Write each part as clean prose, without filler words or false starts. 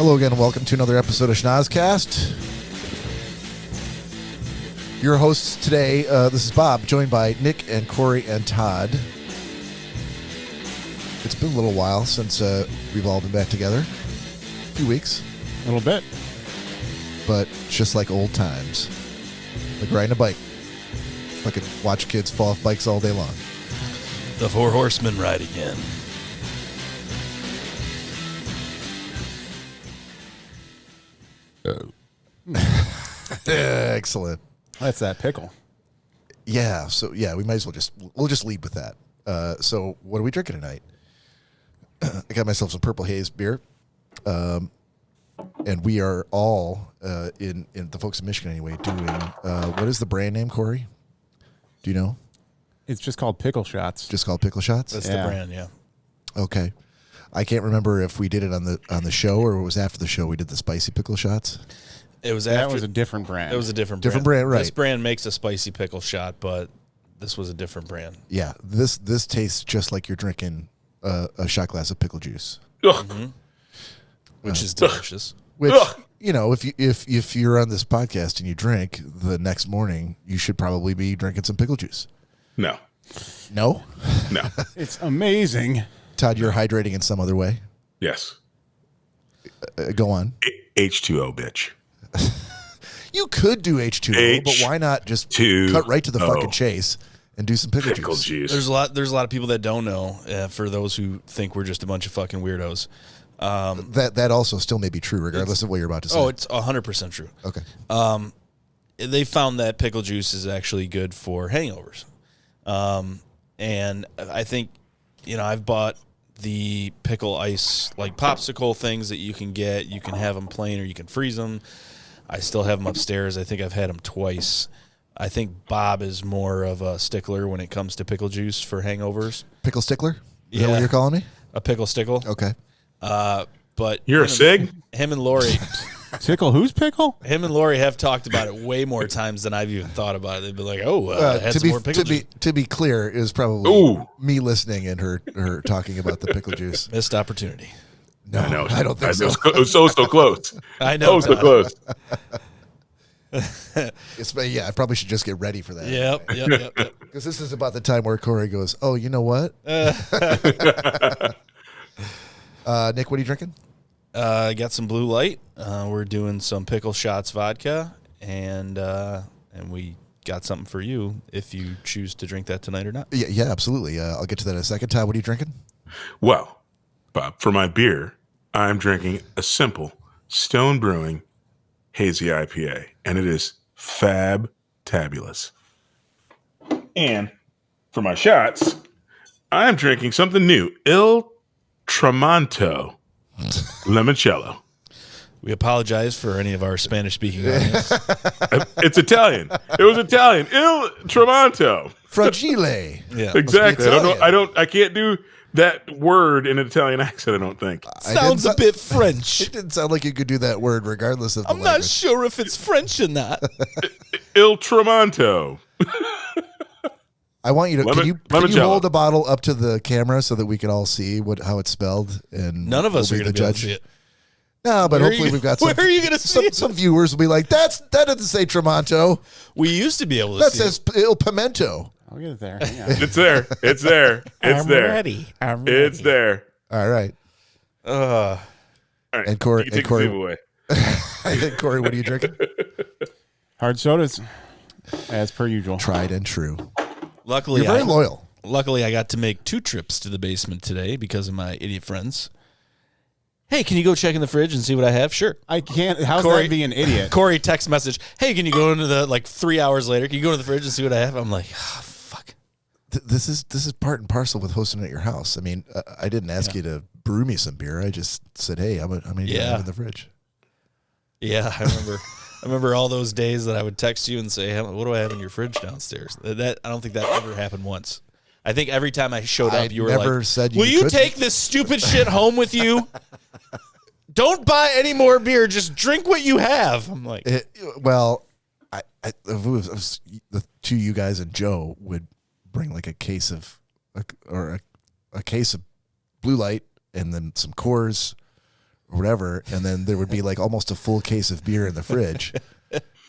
Hello again and welcome to another episode of Schnozzcast. Your hosts today, this is Bob, joined by Nick and Cory and Todd. It's been a little while since we've all been back together. A few weeks. A little bit. But just like old times. Like riding a bike. Fucking watch kids fall off bikes all day long. The Four Horsemen ride again. Excellent. That's that pickle. Yeah, so we might as well we'll just lead with that. So what are we drinking tonight? I got myself some Purple Haze beer. And we are all in the folks in Michigan anyway doing what is the brand name, Cory? Do you know? It's just called Pickle Shots. Just called Pickle Shots? That's the brand, yeah. Okay. I can't remember if we did it on the show or it was after the show we did the spicy pickle shots. It was That was a different brand. It was a different brand, right. This brand makes a spicy pickle shot, but this was a different brand. Yeah, this tastes just like you're drinking a shot glass of pickle juice. Mm-hmm. Which is delicious. Which, you know, if you're on this podcast and you drink, the next morning you should probably be drinking some pickle juice. No. No? No. It's amazing. Todd, you're hydrating in some other way. Yes. Go on. H2O, bitch. You could do H2O, but why not just cut right to the fucking chase and do some pickle juice? There's a lot of people that don't know. For those who think we're just a bunch of fucking weirdos. That also still may be true, regardless of what you're about to say. Oh, it's 100% true. Okay. They found that pickle juice is actually good for hangovers. And I think, you know, I've bought the pickle ice, like popsicle things that you can get. You can have them plain or you can freeze them. I still have them upstairs. I think I've had them twice. I think Bob is more of a stickler when it comes to pickle juice for hangovers. Pickle Stickler? Is that what you're calling me? A pickle stickle. Okay. But You're a sig? Him and Lori. Tickle whose pickle? Him and Lori have talked about it way more times than I've even thought about it. They'd be like, had some more pickle juice. To be clear, it was probably me listening and her talking about the pickle juice. Missed opportunity. No, I don't think so. It was so close. I know. So close. I probably should just get ready for that. Yep. Because this is about the time where Cory goes, oh, you know what? Nick, what are you drinking? I got some Blue Light. We're doing some pickle shots vodka, and we got something for you if you choose to drink that tonight or not. Yeah, absolutely. I'll get to that in a second. Todd, what are you drinking? Well, Bob, for my beer, I'm drinking a simple Stone Brewing hazy IPA, and it is fab-tabulous. And for my shots, I'm drinking something new, Il Tramonto Limoncello. We apologize for any of our Spanish-speaking audience. It's Italian. It was Italian. Il Tramonto. Fragile. Yeah, Exactly. I can't do that word in an Italian accent, I don't think. Sounds a bit French. It didn't sound like you could do that word regardless of the I'm not sure if it's French or not. Il Tramonto. I want you to can you hold the bottle up to the camera so that we can all see how it's spelled, and None of us are going to be able to see it. No, but hopefully we've got some. Where are you going to see it? Some viewers will be like, that doesn't say Tramonto. We used to be able to that see says Il Pimento. I'll get it there. Hang on. It's there. It's there. It's I'm there. ready. It's there. All right. All right. And Cory, You can take the table away. and Cory, what are you drinking? Hard sodas, as per usual. Tried and true. Luckily, You're very loyal. Luckily, I got to make 2 trips to the basement today because of my idiot friends. Hey, can you go check in the fridge and see what I have? Sure. I can't. How's Cory, that being an idiot? Cory text message. Hey, can you go into the 3 hours later? Can you go to the fridge and see what I have? I'm like, fuck. This is part and parcel with hosting at your house. I mean, I didn't ask you to brew me some beer. I just said, hey, how many do you have in the fridge? Yeah, I remember. I remember all those days that I would text you and say, hey, what do I have in your fridge downstairs? That I don't think that ever happened once. I think every time I showed up, you were never like, said you will you couldn't. take this stupid shit home with you? Don't buy any more beer. Just drink what you have. I'm like, if it was the two you guys and Joe would bring like a case of a case of Blue Light and then some Coors or whatever, and then there would be like almost a full case of beer in the fridge.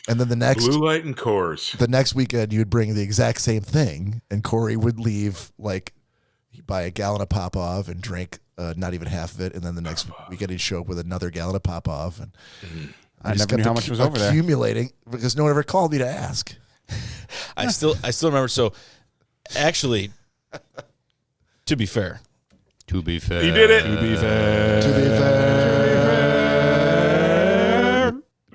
And then Blue Light and Coors. the next weekend you'd bring the exact same thing, and Cory would leave like he'd buy a gallon of Popov and drink not even half of it, and then the next weekend he'd show up with another gallon of Popov, and I never knew how much was over there. accumulating because no one ever called me to ask. I still remember. So, actually, to be fair, To be fair. He did it. To be fair.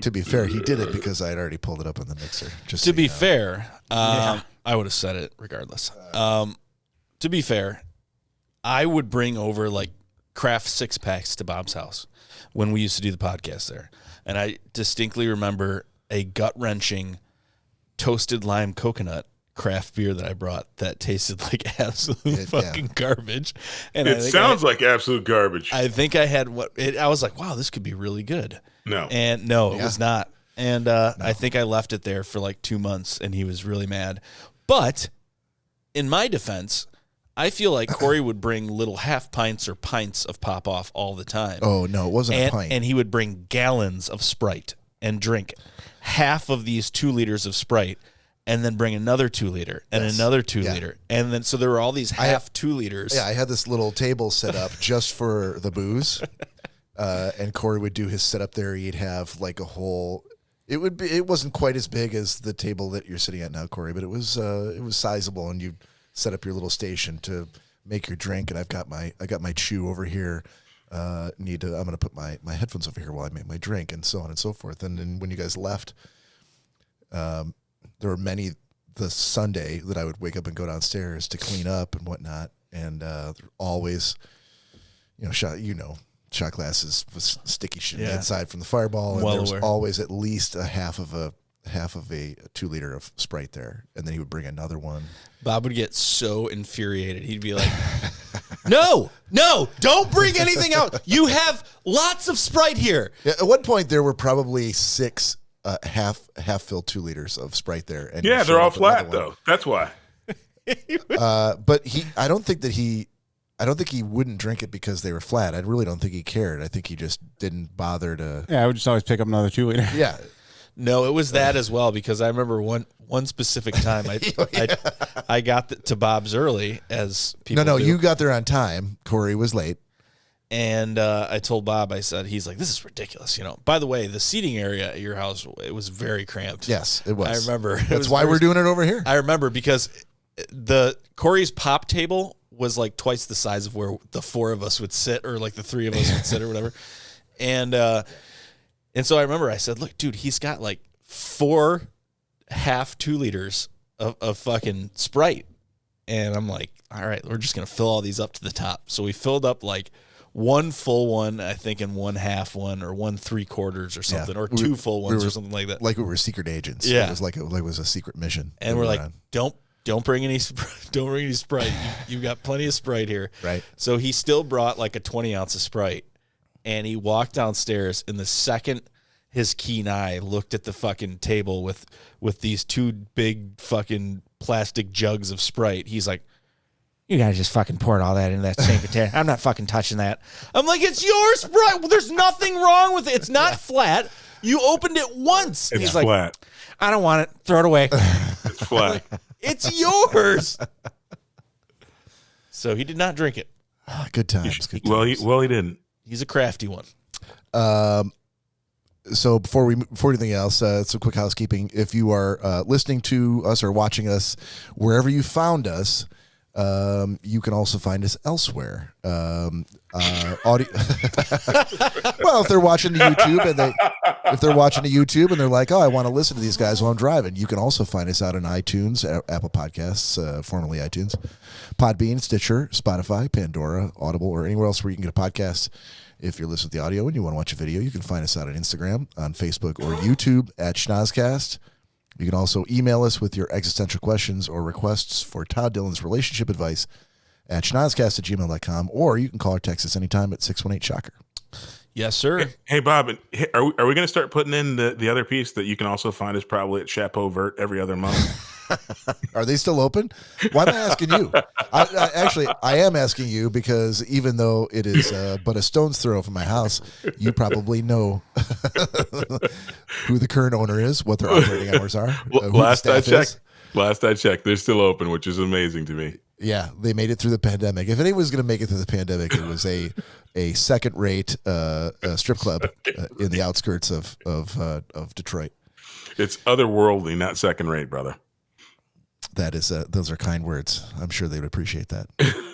To be fair, he did it because I had already pulled it up on the mixer. Just to be fair, I would have said it regardless. To be fair, I would bring over like craft 6-packs to Bob's house when we used to do the podcast there. And I distinctly remember a gut-wrenching toasted lime coconut craft beer that I brought that tasted like absolute fucking garbage. And It sounds like absolute garbage. I think I had I was like, wow, this could be really good. No. And no, it was not. And I think I left it there for like 2 months, and he was really mad. But in my defense, I feel like Cory would bring little half pints or pints of Pop-Off all the time. Oh, no, it wasn't a pint. And he would bring gallons of Sprite and drink half of these 2 liters of Sprite, and then bring another 2 liter and another 2 liter. And then so there were all these half 2 liters. Yeah, I had this little table set up just for the booze. And Cory would do his setup there. He'd have like a whole. It wasn't quite as big as the table that you're sitting at now, Cory, but it was sizable, and you set up your little station to make your drink. And I got my chew over here. I'm gonna put my headphones over here while I make my drink, and so on and so forth. And then when you guys left, there were many the Sunday that I would wake up and go downstairs to clean up and whatnot, and always, shot glasses with sticky shit inside from the Fireball, and there was always at least a half of a 2 liter of Sprite there, and then he would bring another one. Bob would get so infuriated. He'd be like, no, don't bring anything out. You have lots of Sprite here. Yeah, at one point, there were probably 6 half-filled 2 liters of Sprite there. And Yeah, they're all flat, though. That's why. But I don't think he wouldn't drink it because they were flat. I really don't think he cared. I think he just didn't bother to. Yeah, I would just always pick up another 2 liter. Yeah. No, it was that as well, because I remember one specific time I got to Bob's early, as people do. You got there on time. Cory was late. And I told Bob, he's like, this is ridiculous. By the way, the seating area at your house, it was very cramped. Yes, it was. I remember. That's why we're doing it over here. I remember because Cory's pop table was like twice the size of where the 4 of us would sit, or like the 3 of us would sit or whatever. And so I remember I said, look, dude, he's got like 4 half 2 liters of fucking Sprite. And I'm like, all right, we're just going to fill all these up to the top. So we filled up like 1 full one, I think, and 1 half one, or 1 3/4 or something, or 2 full ones or something like that. Like we were secret agents. Yeah. It was like it was a secret mission. And we're like, don't bring any Sprite. You've got plenty of Sprite here. Right. So he still brought like a 20 ounce of Sprite, and he walked downstairs, and the second his keen eye looked at the fucking table with these 2 big fucking plastic jugs of Sprite, he's like, you gotta just fucking pour all that into that same container. I'm not fucking touching that. I'm like, it's your Sprite. Well, there's nothing wrong with it. It's not flat. You opened it once. It's He's flat. like, I don't want it. Throw it away. It's flat. It's yours. So he did not drink it. Good times. Good Well, times. he didn't. He's a crafty one. So before anything else, some quick housekeeping. If you are listening to us or watching us wherever you found us, you can also find us elsewhere. Audio. Well, if they're watching the YouTube and they're like, oh, I want to listen to these guys while I'm driving, you can also find us out on iTunes, Apple Podcasts, formerly iTunes, Podbean, Stitcher, Spotify, Pandora, Audible, or anywhere else where you can get a podcast. If you're listening to the audio and you want to watch a video, you can find us out on Instagram, on Facebook, or YouTube at Schnozzcast. You can also email us with your existential questions or requests for Todd Dillon's relationship advice at schnozzcast@gmail.com, or you can call or text us anytime at 618-SHOCKER. Yes, sir. Hey, Bob, are we going to start putting in the other piece that you can also find is probably at Chapeau Vert every other month? Are they still open? Why am I asking you? I am asking you because even though it is but a stone's throw from my house, you probably know who the current owner is, what their operating hours are. Last I checked, they're still open, which is amazing to me. Yeah, they made it through the pandemic. If anyone was going to make it through the pandemic, it was a second-rate strip club in the outskirts of Detroit. It's otherworldly, not second-rate, brother. That is, those are kind words. I'm sure they would appreciate that.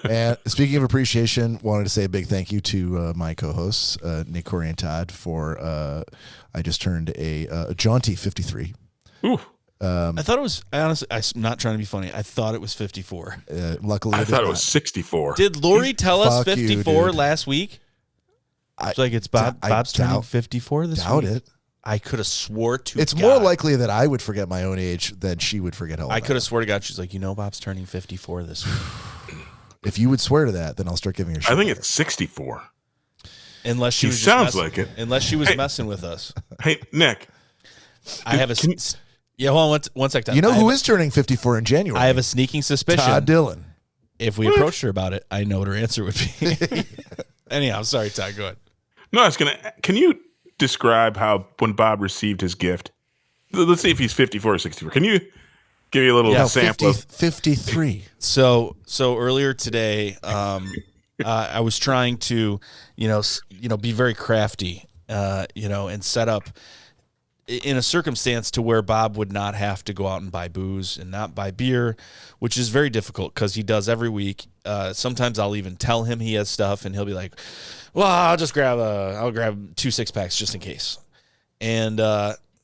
And speaking of appreciation, wanted to say a big thank you to my co-hosts, Nick, Cory, and Todd, for I just turned a jaunty 53. Ooh. I thought it was, I'm not trying to be funny. I thought it was 54. Luckily, I thought it was 64. Did Lori tell us 54 you, last week? It's like it's Bob's turning 54 this week. Doubt it. I could have swore to It's God. more likely that I would forget my own age than she would forget how old I could have swore to God. She's like, Bob's turning 54 this week. If you would swear to that, then I'll start giving her shit. I think it's 64. Unless she was sounds like it. Unless she was messing with us. Hey, Nick. I have hold on one second. You know who is turning 54 in January? I have a sneaking suspicion. Todd Dillon. If we approached her about it, I know what her answer would be. Anyhow, sorry, Todd. Go ahead. No, I was going to. Can you describe how when Bob received his gift? Let's see if he's 54 or 64. Can you give me a little sample? 53. So earlier today, I was trying to, be very crafty, and set up in a circumstance to where Bob would not have to go out and buy booze and not buy beer, which is very difficult because he does every week. Sometimes I'll even tell him he has stuff and he'll be like, well, I'll grab 2 6-packs just in case. And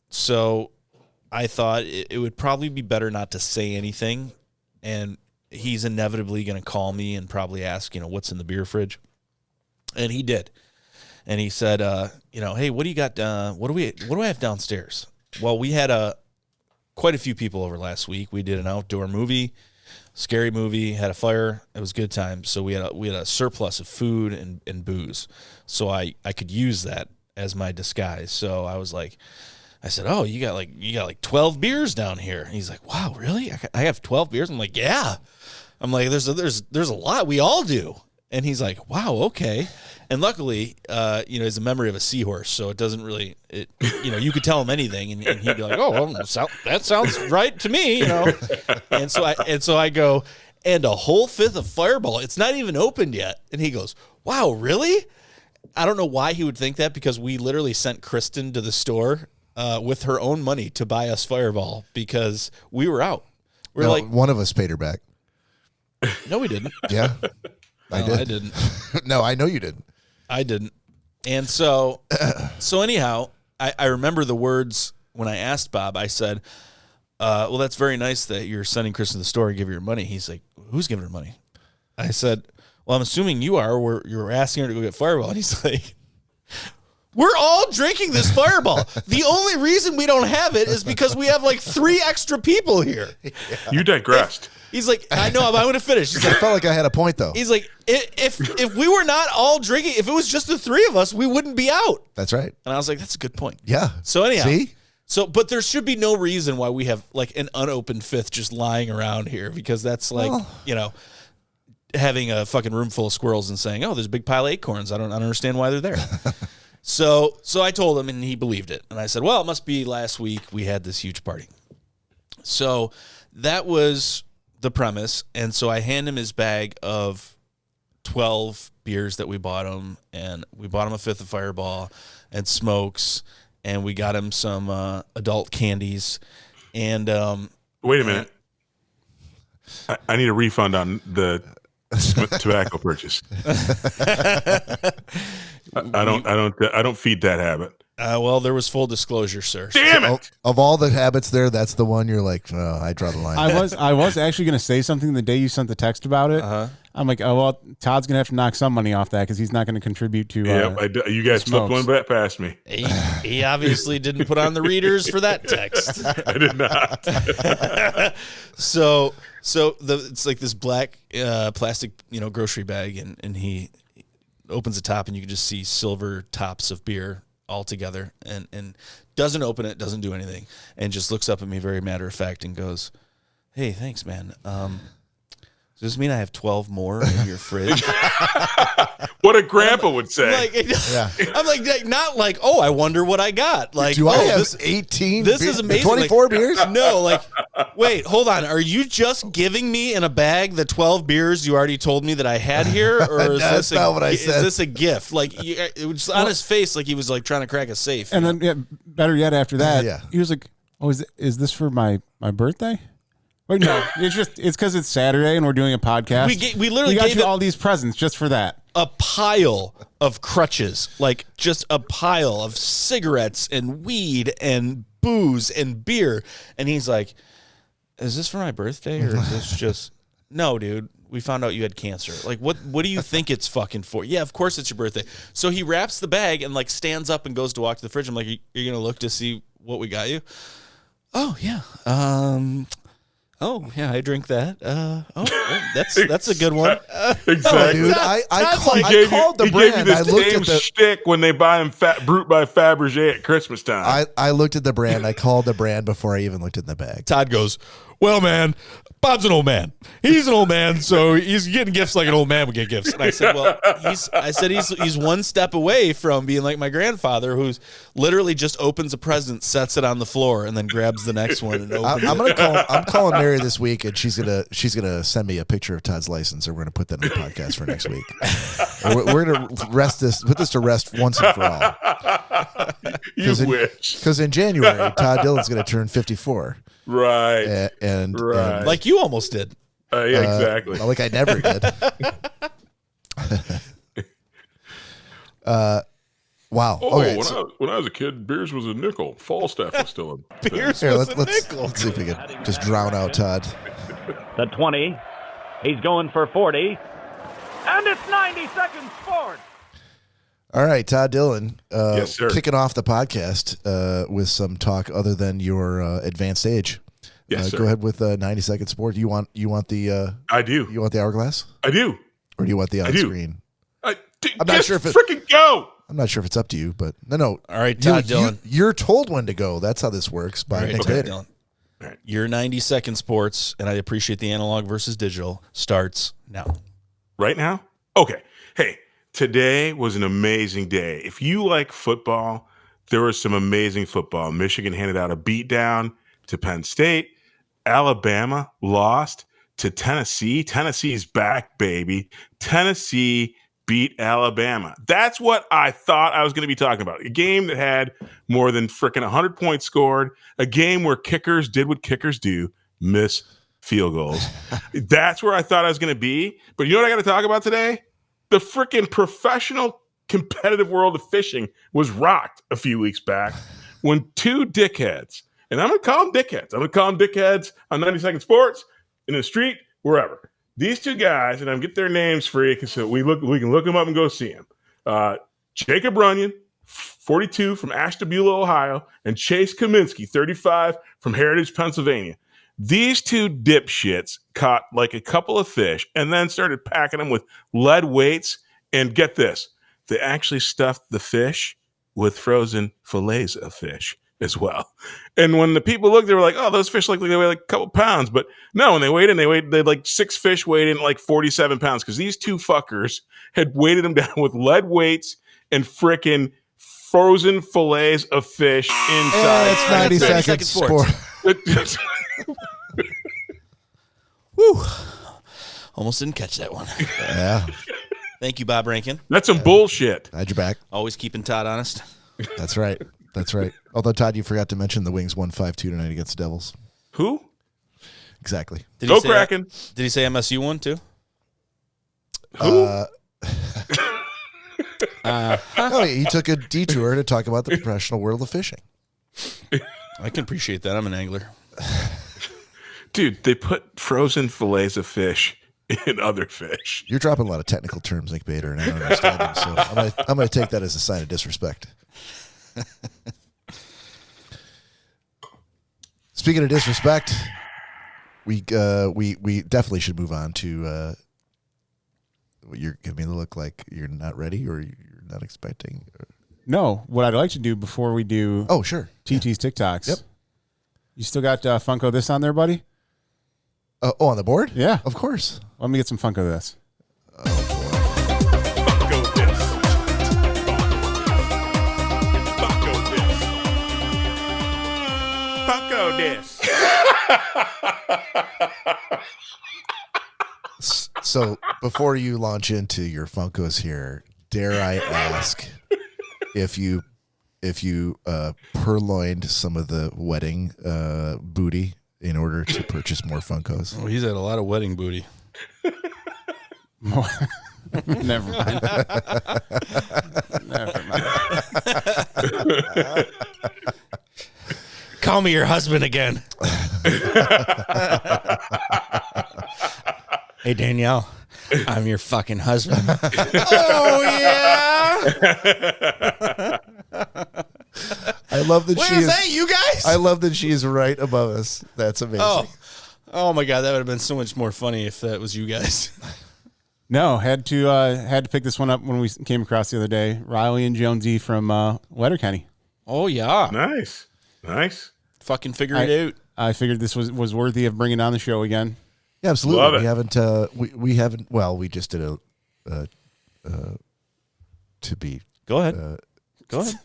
so I thought it would probably be better not to say anything. And he's inevitably going to call me and probably ask, what's in the beer fridge. And he did. And he said, hey, what do you got? What do I have downstairs? Well, we had quite a few people over last week. We did an outdoor movie, scary movie, had a fire. It was a good time. So we had a surplus of food and booze. So I could use that as my disguise. So I said, oh, you got like 12 beers down here. And he's like, wow, really? I have 12 beers. I'm like, yeah. I'm like, there's a lot. We all do. And he's like, wow, okay. And luckily, he's a memory of a seahorse, so it doesn't really, you could tell him anything, and he'd be like, oh, well, that sounds right to me, And so I go, and a whole fifth of Fireball. It's not even opened yet. And he goes, wow, really? I don't know why he would think that, because we literally sent Kristen to the store with her own money to buy us Fireball because we were out. We're like, one of us paid her back. No, we didn't. Yeah. I didn't. No, I know you didn't. I didn't. And so anyhow, I remember the words when I asked Bob. I said, well, that's very nice that you're sending Chris to the store and give her your money. He's like, who's giving her money? I said, well, I'm assuming you are. You're asking her to go get Fireball. And he's like, we're all drinking this Fireball. The only reason we don't have it is because we have like 3 extra people here. Yeah. You digressed. He's like, I know, I'm going to finish. He's I like, felt like I had a point, though. He's like, if we were not all drinking, if it was just the 3 of us, we wouldn't be out. That's right. And I was like, that's a good point. Yeah. So anyhow. See? But there should be no reason why we have like an unopened fifth just lying around here, because that's like, having a fucking room full of squirrels and saying, oh, there's a big pile of acorns. I don't understand why they're there. So I told him and he believed it. And I said, well, it must be last week we had this huge party. So that was the premise. And so I hand him his bag of 12 beers that we bought him, and we bought him a fifth of Fireball and smokes, and we got him some adult candies. And wait a minute, I need a refund on the tobacco purchase. I don't feed that habit. Well, there was full disclosure, sir. Damn it! Of all the habits there, that's the one you're like, oh, I draw the line. I was actually going to say something the day you sent the text about it. Uh-huh. I'm like, oh, well, Todd's going to have to knock some money off that because he's not going to contribute to you guys slipped one bet past me. He obviously didn't put on the readers for that text. I did not. So it's like this black plastic, grocery bag, and he opens the top, and you can just see silver tops of beer all together, and doesn't open it, doesn't do anything, and just looks up at me very matter of fact and goes, "Hey, thanks, man. Does this mean I have 12 more in your fridge?" What a grandpa would say. I'm like, not like, oh, I wonder what I got. Like, do I have 18? This is amazing. 24 beers? No, like, wait, hold on. Are you just giving me in a bag the 12 beers you already told me that I had here, or is That's not what I said. Is this a gift? Like, it was on his face, like he was like trying to crack a safe. And then, better yet, after that, he was like, "Oh, is this for my birthday?" Wait, no, it's because it's Saturday and we're doing a podcast. We literally got gave you all these presents just for that. A pile of crutches, like just a pile of cigarettes and weed and booze and beer. And he's like, "Is this for my birthday, or is this just..." "No, dude, we found out you had cancer." Like, what do you think it's fucking for? "Yeah, of course it's your birthday." So he wraps the bag and like stands up and goes to walk to the fridge. I'm like, "You're going to look to see what we got you?" "Oh, yeah. Oh, yeah, I drink that. That's a good one." Exactly. Dude, I called the brand. Gave you this I looked same at the shtick when they buy him Brute by Fabergé at Christmas time. I looked at the brand. I called the brand before I even looked at the bag. Todd goes, "Well, man, Bob's an old man. He's an old man, so he's getting gifts like an old man would get gifts." And I said, "Well, he's one step away from being like my grandfather, who's literally just opens a present, sets it on the floor, and then grabs the next one and opens it." I'm calling Mary this week, and she's gonna send me a picture of Todd's license, and we're gonna put that in the podcast for next week. We're gonna put this to rest once and for all. You wish. Because in January, Todd Dillon's gonna turn 54. Right. And like you almost did. Yeah, exactly. Like I never did. Wow. Oh, okay, when I was a kid, beers was a nickel. Falstaff was still a Beers here, was let's a nickel. see if we can just drown out Todd. The 20. He's going for 40. And it's 90 seconds forward. All right, Todd Dillon, yes, sir. Kicking off the podcast with some talk other than your advanced age. Yes, sir. Go ahead with 90 second sport. You want the I do. You want the hourglass? I do. Or do you want the on screen? I'm not sure if freaking go. I'm not sure if it's up to you, but no. All right, Todd Dillon. You're told when to go. That's how this works. By Nick Bader. Dillon. Your 90 second sports, and I appreciate the analog versus digital, starts now. Right now? Okay. Hey, today was an amazing day. If you like football, there was some amazing football. Michigan handed out a beatdown to Penn State. Alabama lost to Tennessee. Tennessee's back, baby. Tennessee beat Alabama. That's what I thought I was going to be talking about. A game that had more than freaking 100 points scored. A game where kickers did what kickers do, miss field goals. That's where I thought I was going to be. But you know what I got to talk about today? The freaking professional competitive world of fishing was rocked a few weeks back when two dickheads, and I'm going to call them dickheads. I'm going to call them dickheads on 90 Second Sports, in the street, wherever. These two guys, and I'm get their names free because we can look them up and go see them. Jacob Runyon, 42 from Ashtabula, Ohio, and Chase Kaminsky, 35 from Heritage, Pennsylvania. These two dipshits caught like a couple of fish and then started packing them with lead weights. And get this, they actually stuffed the fish with frozen fillets of fish as well. And when the people looked, they were like, "Oh, those fish look like they weigh like a couple pounds." But no, when they had like 6 fish weighed in like 47 pounds because these two fuckers had weighted them down with lead weights and frickin' frozen fillets of fish inside. It's 90 seconds sport. Whew. Almost didn't catch that one. Yeah. Thank you, Bob Rankin. That's some bullshit. Had your back. Always keeping Todd honest. That's right. That's right. Although, Todd, you forgot to mention the Wings 1-5-2 tonight against the Devils. Who? Exactly. Go Kraken. Did he say MSU won too? Who? No, he took a detour to talk about the professional world of fishing. I can appreciate that. I'm an angler. Dude, they put frozen fillets of fish in other fish. You're dropping a lot of technical terms, Nick Bader, and I don't understand them. So I'm going to take that as a sign of disrespect. Speaking of disrespect, we definitely should move on to You're giving me the look like you're not ready or you're not expecting. No, what I'd like to do before we do sure. TT's TikToks. Yep. You still got Funko This on there, buddy? On the board? Yeah. Of course. Let me get some Funko This. Oh, boy. Funko This. Funko This. So before you launch into your Funkos here, dare I ask if you purloined some of the wedding booty in order to purchase more Funkos? Oh, he's had a lot of wedding booty. Never mind. Never mind. Call me your husband again. Hey, Danielle, I'm your fucking husband. Oh, yeah. I love that Wait, is that you guys? I love that she is right above us. That's amazing. Oh my God, that would have been so much more funny if that was you guys. No, had to pick this one up when we came across the other day. Riley and Jonesy from Letterkenny. Oh yeah, Nice. fucking figure it out. I figured this was worthy of bringing on the show again. Yeah, absolutely. Love it. We haven't. Well, we just did a to be. Go ahead. Go ahead.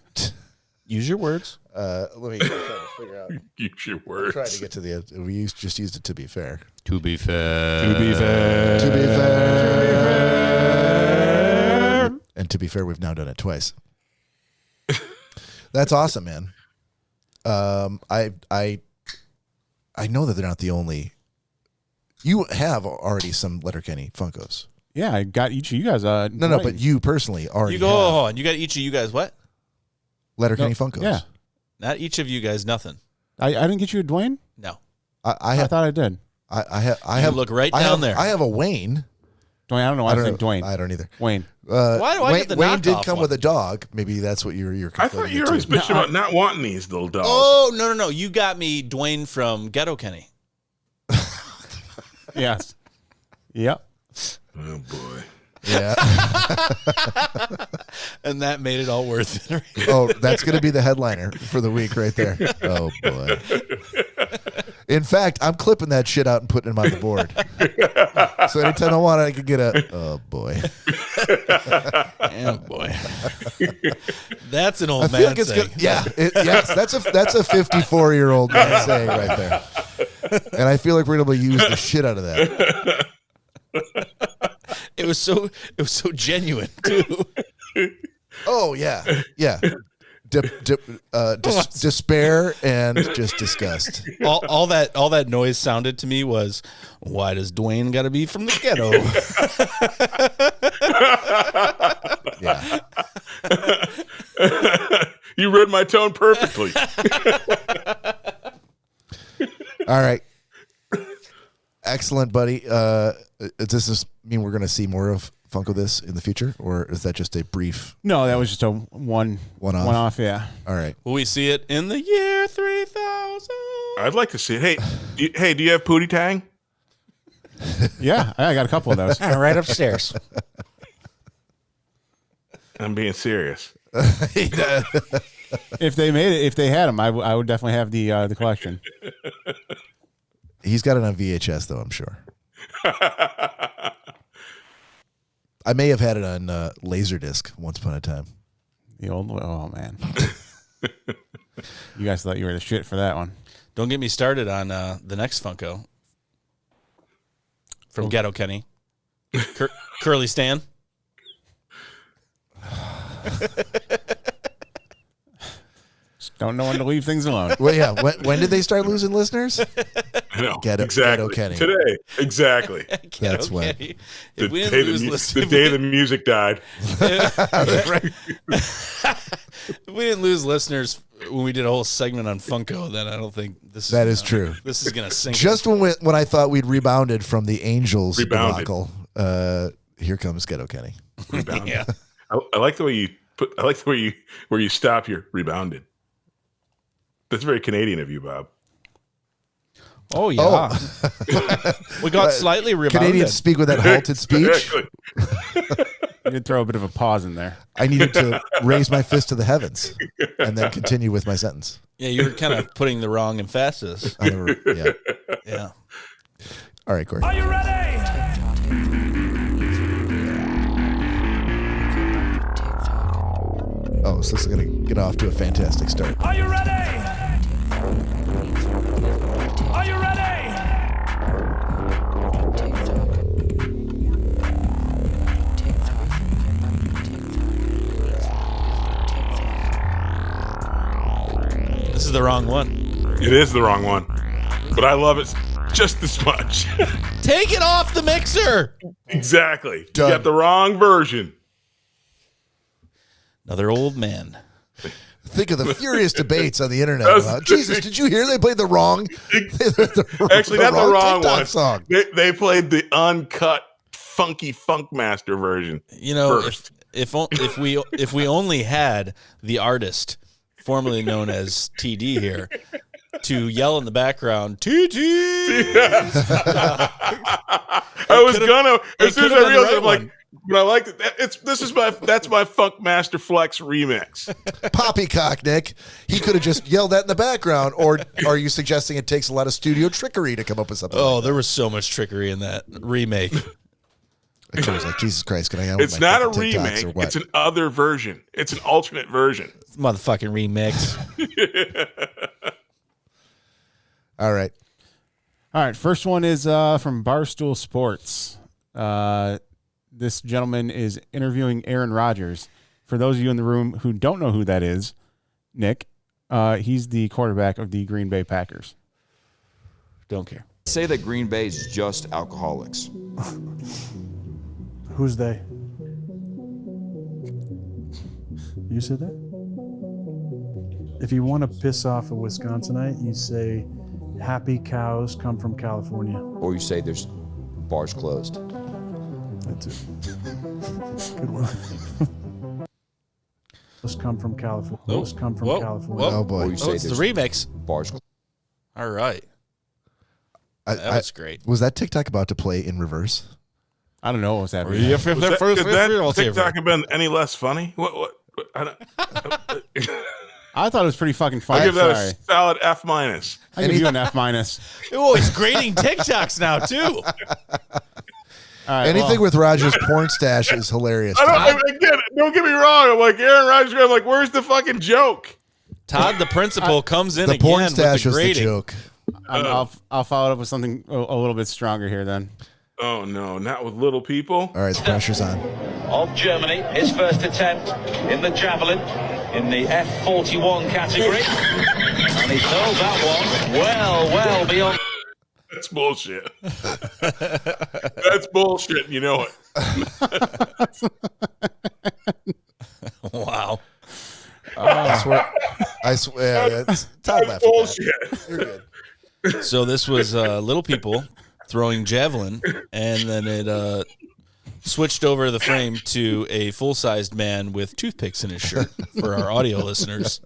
Use your words. Let me try to figure out. Use your words. Trying to get to the. We just used it to be fair. To be fair. To be fair. And to be fair, we've now done it twice. That's awesome, man. I know that they're not the only. You have already some Letterkenny Funkos. Yeah, I got each of you guys. No, but you personally already. You go. have Hold on. You got each of you guys what? Letterkenny Funkos. Yeah. Not each of you guys. Nothing. I didn't get you a Dwayne? No. I thought I did. I have. Look right down there. I have a Wayne. Dwayne, I don't know why I said Dwayne. I don't either. Wayne. Why do I get the Wayne did knockoff come one? with a dog. Maybe that's what you're. I thought you were always bitching about not wanting these little dogs. Oh no! You got me Dwayne from Ghetto Kenny. Yes. Yep. Oh boy. Yeah. And that made it all worth it. Oh, that's going to be the headliner for the week right there. Oh, boy. In fact, I'm clipping that shit out and putting it on the board. So anytime I want it, I can get oh, boy. Oh, boy. That's an I old feel man like it's saying. good. Yeah. Yes, that's a 54-year-old man saying right there. And I feel like we're going to use the shit out of that. It was so genuine, too. Oh, yeah. Yeah. Despair and just disgust. All that noise sounded to me was, why does Dwayne got to be from the ghetto? Yeah. You read my tone perfectly. All right. Excellent, buddy. Does this mean we're going to see more of Funko This in the future, or is that just a brief? No, that was just a one-off. Yeah. All right. Will we see it in the year 3000? I'd like to see it. Hey, do you have Pootie Tang? Yeah, I got a couple of those. Right upstairs. I'm being serious. If they made it, if they had them, I would definitely have the collection. He's got it on VHS, though, I'm sure. I may have had it on Laserdisc once upon a time. The old, oh man, you guys thought you were the shit for that one. Don't get me started on the next Funko from Ghetto Kenny. Curly Stan. Just don't know when to leave things alone. Well, yeah. When did they start losing listeners? I know. Ghetto Kenny. Today. Exactly. That's when. Kenny. The If we day, didn't the, lose mu- listeners, the day the music died. if we didn't lose listeners when we did a whole segment on Funko, then I don't think this is true. This is gonna sink. Just when I thought we'd rebounded from the Angels Rebounded. debacle, here comes Ghetto Kenny. Rebounded. Yeah. I like the way you put. I like the way you stop your rebounded. That's very Canadian of you, Bob. Oh, yeah. We got slightly rebounded. Canadians speak with that halted speech. You did throw a bit of a pause in there. I needed to raise my fist to the heavens and then continue with my sentence. Yeah, you're kind of putting the wrong emphasis. Yeah. All right, Cory. Are you ready? Oh, so this is going to get off to a fantastic start. Are you ready? Are you ready? This is the wrong one. It is the wrong one, but I love it just as much. Take it off the mixer. Exactly. Done. You got the wrong version. Another old man. Think of the furious debates on the internet about, Jesus, did you hear they played the wrong? Actually, not the wrong TikTok one. Song. They played the uncut, funky Funkmaster version. You know, first. if we only had the artist, formerly known as TD here, to yell in the background, TD. I was gonna as soon as I realized, I'm like, one. but I like it. That's my Funkmaster Flex remix. Poppycock, Nick. He could have just yelled that in the background. Or are you suggesting it takes a lot of studio trickery to come up with something? Oh, there was so much trickery in that remake. I was like, Jesus Christ, can I yell? It's not a remake. It's an other version. It's an alternate version. Motherfucking remix. All right. All right, first one is from Barstool Sports. This gentleman is interviewing Aaron Rodgers. For those of you in the room who don't know who that is, Nick, he's the quarterback of the Green Bay Packers. Don't care. Say that Green Bay is just alcoholics. Who's they? You said that? If you want to piss off a Wisconsinite, you say, happy cows come from California. Or you say there's bars closed. That's it. Good one. Those come from California. Those come from California. Oh, boy. Or you say it's the there's remix. bars closed. All right. That was great. Was that TikTok about to play in reverse? I don't know what was happening. Did that TikTok have been any less funny? What? I thought it was pretty fucking funny. I give that Sorry. a solid F minus. I give you an F minus. Oh, he's grading TikToks now, too. All right, Anything with Rogers' porn stash is hilarious. Again, don't get me wrong. I'm like, Aaron Rodgers, I'm like, where's the fucking joke? Todd, the principal, comes in the again porn with stash the was the grading. joke. I'll follow it up with something a little bit stronger here then. Oh, no, not with little people. All right, the pressure's on. Of Germany, his first attempt in the javelin in the F41 category. And he hurled that one well beyond. That's bullshit. That's bullshit, and you know it. Wow. I swear. Todd That's laughed at bullshit. that. You're good. So this was little people throwing javelin, and then it switched over the frame to a full-sized man with toothpicks in his shirt for our audio listeners.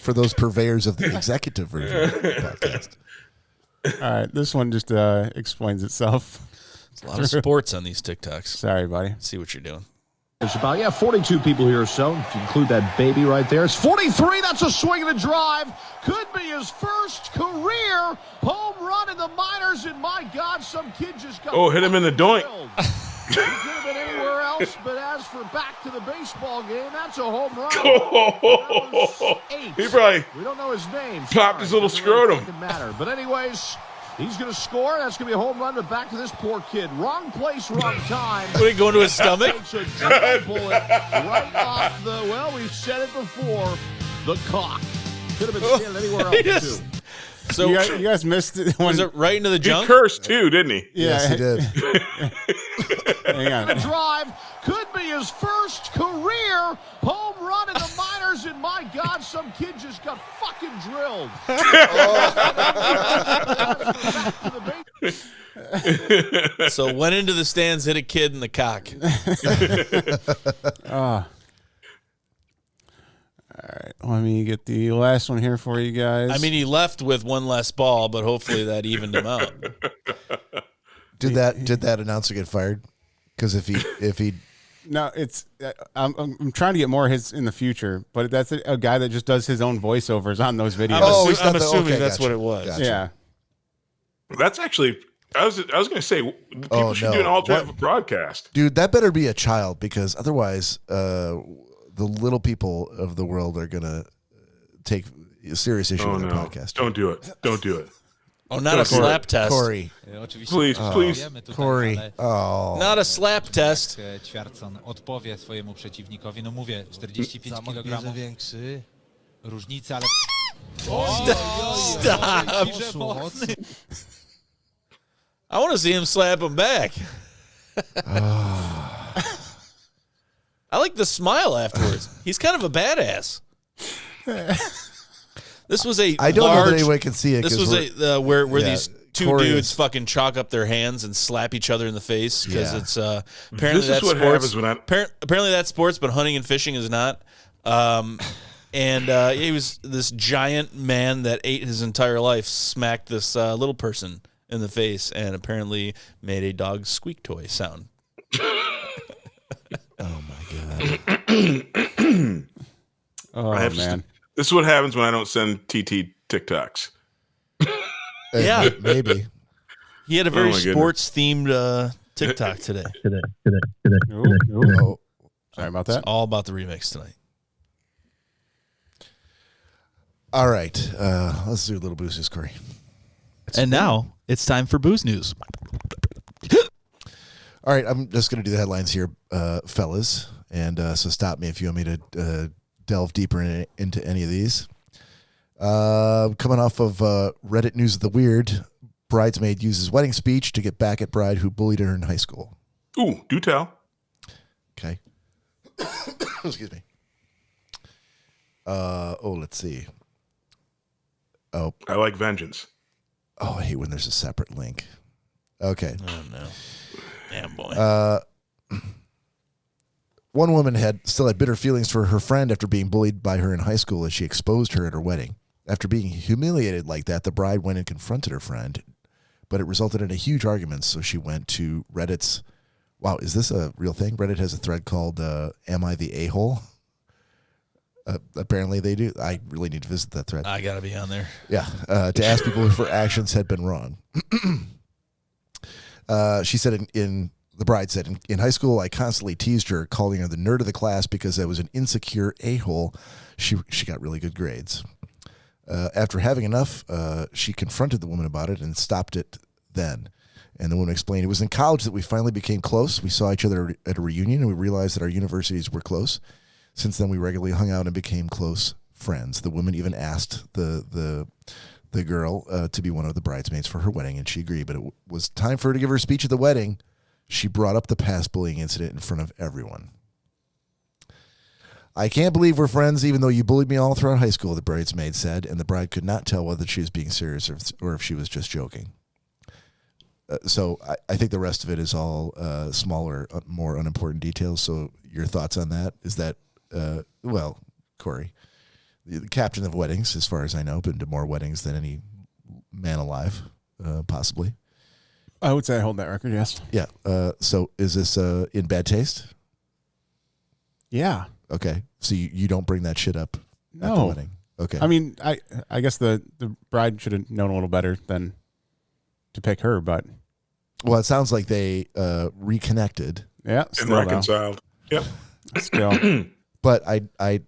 For those purveyors of the executive version of the podcast. All right, this one just explains itself. There's a lot of sports on these TikToks. Sorry, buddy. See what you're doing. There's about, 42 people here or so. If you include that baby right there. It's 43. That's a swing and a drive. Could be his first career home run in the minors. And my God, some kid just got... Oh, hit him in the doink. He could have been anywhere else, but as for back to the baseball game, that's a home run. He probably We don't know his name. popped his little Doesn't really scrotum. fucking matter. But anyways, he's going to score. That's going to be a home run, but back to this poor kid. Wrong place, wrong time. Would it go into his stomach? It's a drill bullet right off the, well, we've said it before, the cock. Could have been standing anywhere else, too. So You guys missed it. was it right into the He junk? cursed too, didn't he? Yes, he did. Hang on. Drive could be his first career home run in the minors, and my God, some kid just got fucking drilled. So went into the stands, hit a kid in the cock. All right, let me get the last one here for you guys. I mean, he left with one less ball, but hopefully that evened him out. Did that announcer get fired? Because if he no, it's I'm trying to get more of his in the future, but that's a guy that just does his own voiceovers on those videos. I'm assuming that's what it was. Gotcha. Yeah, That's actually. I was going to say people should do an alternate broadcast. Dude, that better be a child, because otherwise, the little people of the world are gonna take a serious issue with the podcast. Don't do it. Don't do it. Oh, not a slap test. Corey. Please. Corey. Oh. Not a slap test. Ćwiartson odpowie swojemu przeciwnikowi. No mówię, 45 kg. Większy. Różnica, ale... Stop. I want to see him slap him back. I like the smile afterwards. He's kind of a badass. This was a I don't know that anyone can see it. This was where these two Corey dudes is, fucking chalk up their hands and slap each other in the face because it's apparently This is that's what sports. happens when Apparently that's sports, but hunting and fishing is not. And he was this giant man that ate his entire life, smacked this little person in the face, and apparently made a dog squeak toy sound. Oh my god. oh man. This is what happens when I don't send TT TikToks. Yeah, maybe. He had a very sports-themed TikTok today. Ooh. Sorry about that. It's all about the remix tonight. All right. Let's do a little booze news, Corey. And now it's time for booze news. All right. I'm just going to do the headlines here, fellas. And so stop me if you want me to delve deeper into any of these. Coming off of Reddit News of the Weird, bridesmaid uses wedding speech to get back at bride who bullied her in high school. Ooh, do tell. Okay. Excuse me. Let's see. Oh, I like vengeance. Oh, I hate when there's a separate link. Okay. Oh no. Damn boy. One woman still had bitter feelings for her friend after being bullied by her in high school as she exposed her at her wedding. After being humiliated like that, the bride went and confronted her friend, but it resulted in a huge argument, so she went to Reddit's... Wow, is this a real thing? Reddit has a thread called Am I the A-hole? Apparently they do. I really need to visit that thread. I got to be on there. Yeah, to ask people if her actions had been wrong. She said the bride said, in high school, I constantly teased her, calling her the nerd of the class because I was an insecure a-hole. She got really good grades. After having enough, she confronted the woman about it and stopped it then. And the woman explained, it was in college that we finally became close. We saw each other at a reunion, and we realized that our universities were close. Since then, we regularly hung out and became close friends. The woman even asked the girl to be one of the bridesmaids for her wedding, and she agreed. But it was time for her to give her speech at the wedding. She brought up the past bullying incident in front of everyone. I can't believe we're friends, even though you bullied me all throughout high school, the bridesmaid said, and the bride could not tell whether she was being serious or if she was just joking. So I think the rest of it is all smaller, more unimportant details. So your thoughts on that? Is that, Cory, the captain of weddings, as far as I know, been to more weddings than any man alive, possibly. I would say I hold that record, yes. Yeah. So is this in bad taste? Yeah. Okay. So you don't bring that shit up at the wedding? Okay. I mean, I guess the bride should have known a little better than to pick her, but... Well, it sounds like they reconnected. Yeah. And reconciled. Yep. Still. But I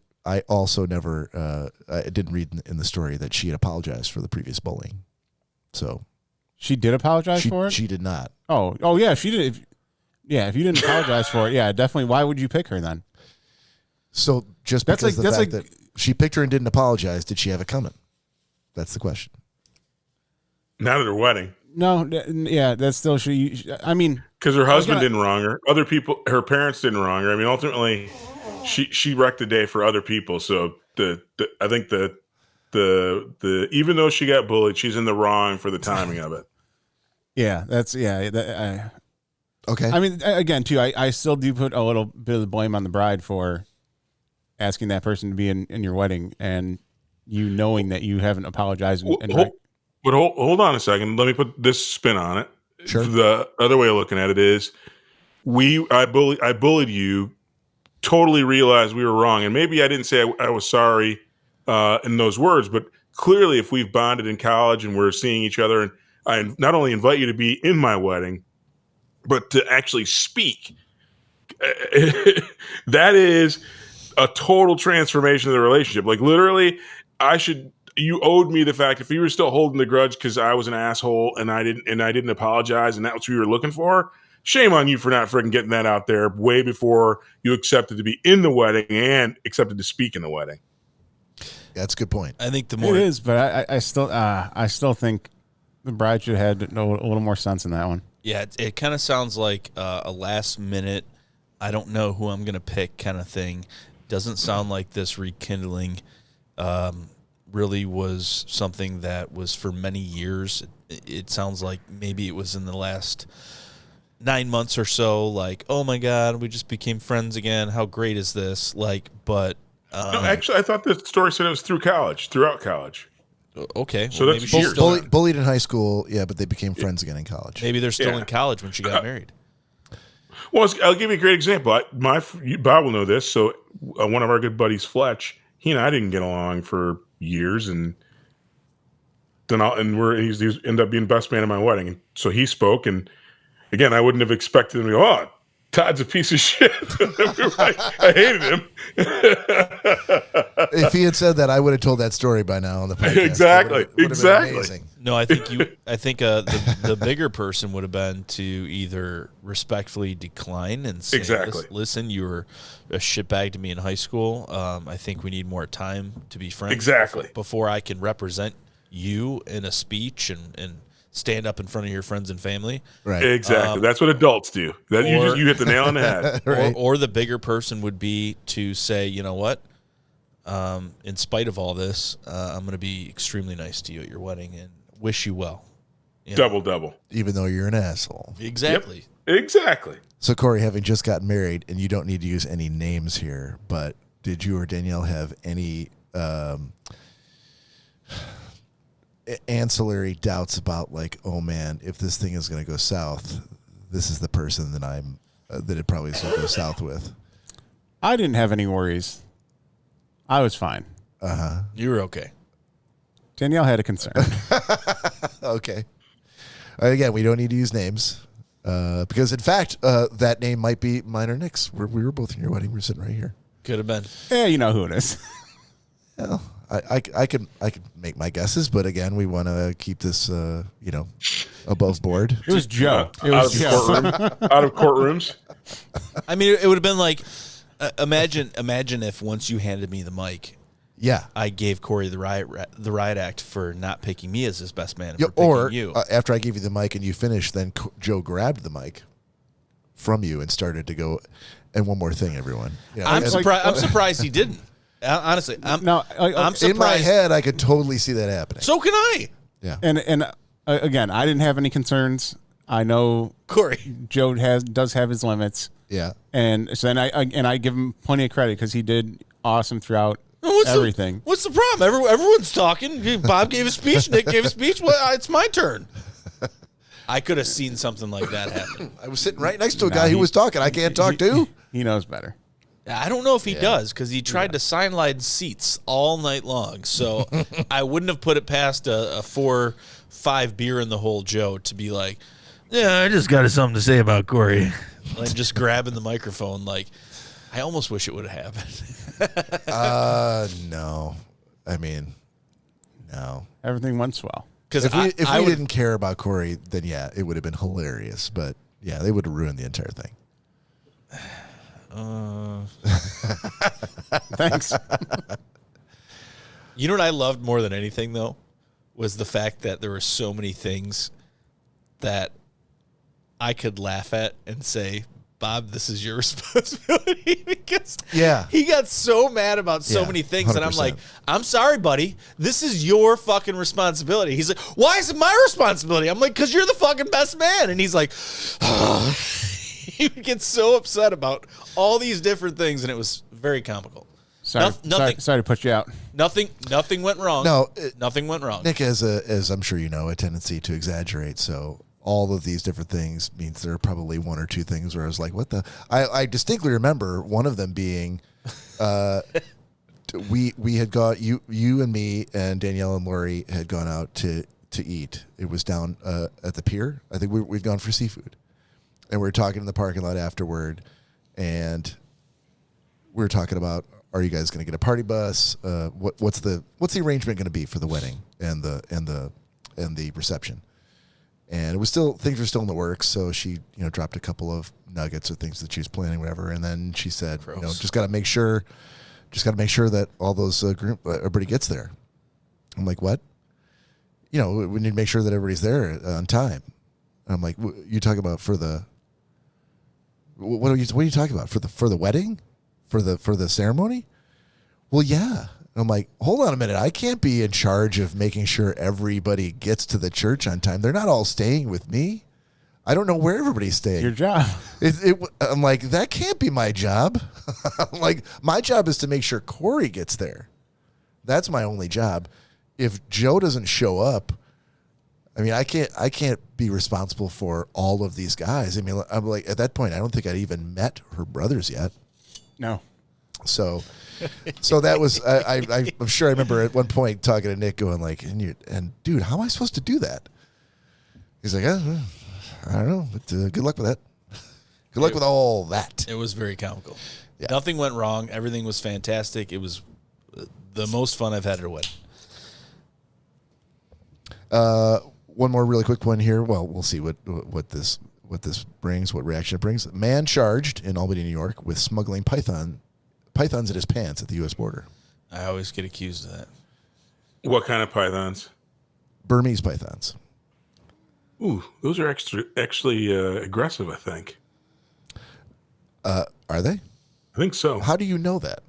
also never... I didn't read in the story that she had apologized for the previous bullying. So... She did apologize for it? She did not. Oh yeah, she did. If you didn't apologize for it, yeah, definitely. Why would you pick her then? So just because the fact that she picked her and didn't apologize, did she have it coming? That's the question. Not at her wedding. No, yeah, that's still I mean, because her husband didn't wrong her. Other people, her parents didn't wrong her. I mean, ultimately, she wrecked the day for other people. So I think the even though she got bullied, she's in the wrong for the timing of it. Yeah, that's okay. I mean, again, too, I still do put a little bit of the blame on the bride for asking that person to be in your wedding and you knowing that you haven't apologized. But hold on a second. Let me put this spin on it. Sure. The other way of looking at it is I bullied you, totally realized we were wrong. And maybe I didn't say I was sorry in those words, but clearly if we've bonded in college and we're seeing each other, and I not only invite you to be in my wedding, but to actually speak, that is a total transformation of the relationship. Like literally, you owed me the fact if you were still holding the grudge because I was an asshole and I didn't apologize and that's what you were looking for. Shame on you for not freaking getting that out there way before you accepted to be in the wedding and accepted to speak in the wedding. That's a good point. I think the more it is, but I still think the bride should have had a little more sense in that one. Yeah, it kind of sounds like a last minute, I don't know who I'm going to pick kind of thing. Doesn't sound like this rekindling really was something that was for many years. It sounds like maybe it was in the last 9 months or so, like, oh my God, we just became friends again. How great is this? Like, but no, actually, I thought the story said it was throughout college. Okay, so well, that's maybe bullied in high school, yeah, but they became friends again in college. Maybe they're still in college when she got married. Well, I'll give you a great example. Bob will know this. So one of our good buddies, Fletch, he and I didn't get along for years, and then he's ended up being best man at my wedding. And so he spoke, and again, I wouldn't have expected him to go, oh, Todd's a piece of shit. I hated him. If he had said that, I would have told that story by now on the podcast. Exactly. No, I think the bigger person would have been to either respectfully decline and say, listen, you were a shitbag to me in high school. I think we need more time to be friends. Exactly. Before I can represent you in a speech and stand up in front of your friends and family. Right. Exactly. That's what adults do. You hit the nail on the head. Right. Or the bigger person would be to say, you know what? In spite of all this, I'm going to be extremely nice to you at your wedding and wish you well. Double. Even though you're an asshole. Exactly. Yep. Exactly. So, Cory, having just gotten married, and you don't need to use any names here, but did you or Danielle have any ancillary doubts about, like, oh man, if this thing is going to go south, this is the person that it probably is going to go south with? I didn't have any worries. I was fine. You were okay. Danielle had a concern. Okay. Again, we don't need to use names because, in fact, that name might be mine or Nick's. We were both in your wedding. We're sitting right here. Could have been. Yeah, you know who it is. Well, I could make my guesses, but again, we want to keep this, above board. It was Joe. Out of courtrooms. I mean, it would have been like, imagine if once you handed me the mic, yeah, I gave Cory the riot act for not picking me as his best man, yeah, for picking or you. After I gave you the mic and you finished, then Joe grabbed the mic from you and started to go. And one more thing, everyone. I'm surprised he didn't. Honestly, I'm surprised. In my head, I could totally see that happening. So can I. Yeah. And again, I didn't have any concerns. I know Cory. Joe does have his limits. Yeah. And so then I give him plenty of credit because he did awesome throughout everything. What's the problem? Everyone's talking. Bob gave a speech. Nick gave a speech. Well, it's my turn. I could have seen something like that happen. I was sitting right next to a guy who was talking. I can't talk to. He knows better. I don't know if he does because he tried to sideline seats all night long. So I wouldn't have put it past a 4-5 beer in the hole Joe to be like, yeah, I just got something to say about Cory. Like just grabbing the microphone. Like, I almost wish it would have happened. No. I mean, no. Everything went swell. Because if we didn't care about Cory, then yeah, it would have been hilarious. But yeah, they would have ruined the entire thing. Thanks. You know what I loved more than anything, though, was the fact that there were so many things that I could laugh at and say, Bob, this is your responsibility, because he got so mad about so many things, 100%. And I'm like, I'm sorry, buddy, this is your fucking responsibility. He's like, why is it my responsibility? I'm like, because you're the fucking best man. And he's like, he would get so upset about all these different things, and it was very comical. Sorry to put you out. Nothing went wrong. No, nothing went wrong. Nick has as I'm sure you know, a tendency to exaggerate. So all of these different things means there are probably one or two things where I was like, "What the?" I distinctly remember one of them being, we had got you and me and Danielle and Lori had gone out to eat. It was down at the pier. I think we'd gone for seafood, and we were talking in the parking lot afterward, and we were talking about, are you guys going to get a party bus? What's the arrangement going to be for the wedding and the reception? And it was things were still in the works. So she, dropped a couple of nuggets or things that she was planning, whatever. And then she said, just got to make sure that all those everybody gets there. I'm like, what? We need to make sure that everybody's there on time. And I'm like, you talking about for the? What are you talking about for the wedding? For the ceremony? Well, yeah. I'm like, hold on a minute. I can't be in charge of making sure everybody gets to the church on time. They're not all staying with me. I don't know where everybody's staying. Your job. I'm like, that can't be my job. I'm like, my job is to make sure Cory gets there. That's my only job. If Joe doesn't show up, I mean, I can't be responsible for all of these guys. I mean, I'm like, at that point, I don't think I'd even met her brothers yet. No. So that was I'm sure I remember at one point talking to Nick going like, and dude, how am I supposed to do that? He's like, I don't know, but good luck with that. Good luck with all that. It was very comical. Yeah. Nothing went wrong. Everything was fantastic. It was the most fun I've had at a wedding. One more really quick one here. Well, we'll see what this brings, what reaction it brings. Man charged in Albany, New York, with smuggling pythons in his pants at the U.S. border. I always get accused of that. What kind of pythons? Burmese pythons. Ooh, those are actually aggressive, I think. Are they? I think so. How do you know that?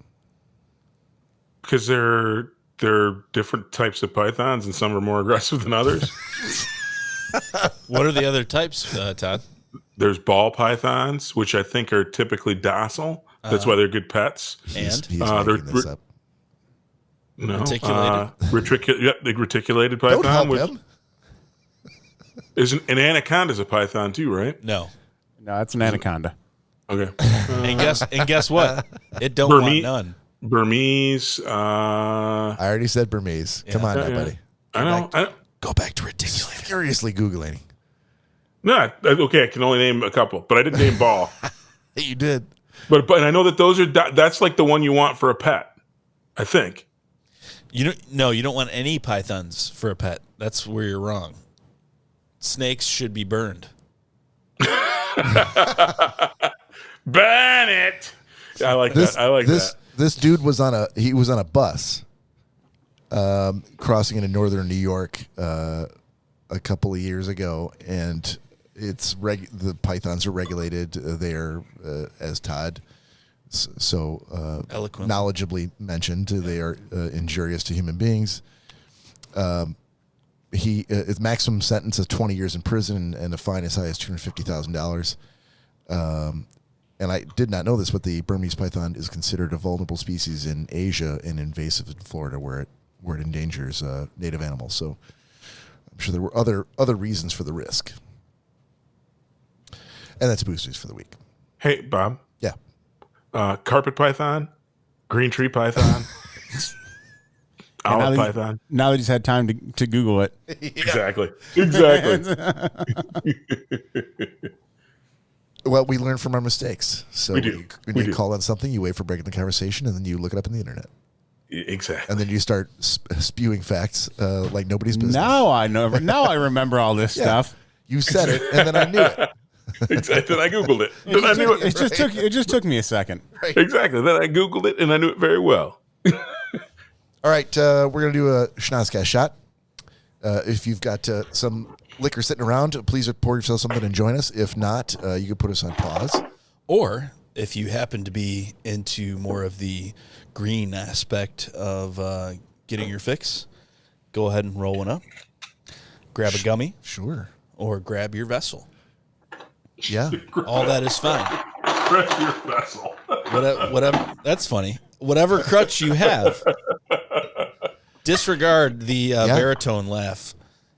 Because there are different types of pythons, and some are more aggressive than others. What are the other types, Todd? There's ball pythons, which I think are typically docile. That's why they're good pets. And he's making this up. No, reticulated. The reticulated python. Don't help him. An anaconda's a python too, right? No, it's an anaconda. Okay. And guess what? It don't want none. Burmese. I already said Burmese. Come on, now, buddy. I know. Go back to reticulated. Furiously Googling. No, okay. I can only name a couple, but I didn't name ball. You did. But I know that those are that's like the one you want for a pet. I think. You don't want any pythons for a pet. That's where you're wrong. Snakes should be burned. Burn it. I like that. This dude was on a bus crossing into northern New York a couple of years ago, and the pythons are regulated there as Todd so knowledgeably mentioned. They are injurious to human beings. His maximum sentence is 20 years in prison and a fine as high as $250,000. And I did not know this, but the Burmese python is considered a vulnerable species in Asia and invasive in Florida, where it endangers native animals. So I'm sure there were other reasons for the risk. And that's Booze News for the week. Hey, Bob. Yeah. Carpet python, green tree python, owl python. Now that he's had time to Google it. Exactly. Well, we learn from our mistakes. So we do. When you call on something, you wait for breaking the conversation, and then you look it up on the internet. Exactly. And then you start spewing facts like nobody's business. Now I remember all this stuff. You said it, and then I knew it. Exactly. Then I Googled it. Then I knew it. It just took me a second. Right. Exactly. Then I Googled it, and I knew it very well. All right. We're going to do a Schnozzcast shot. If you've got some liquor sitting around, please pour yourself something and join us. If not, you can put us on pause. Or if you happen to be into more of the green aspect of getting your fix, go ahead and roll one up. Grab a gummy. Sure. Or grab your vessel. Yeah. All that is fine. Grab your vessel. Whatever. That's funny. whatever crutch you have, disregard the baritone laugh.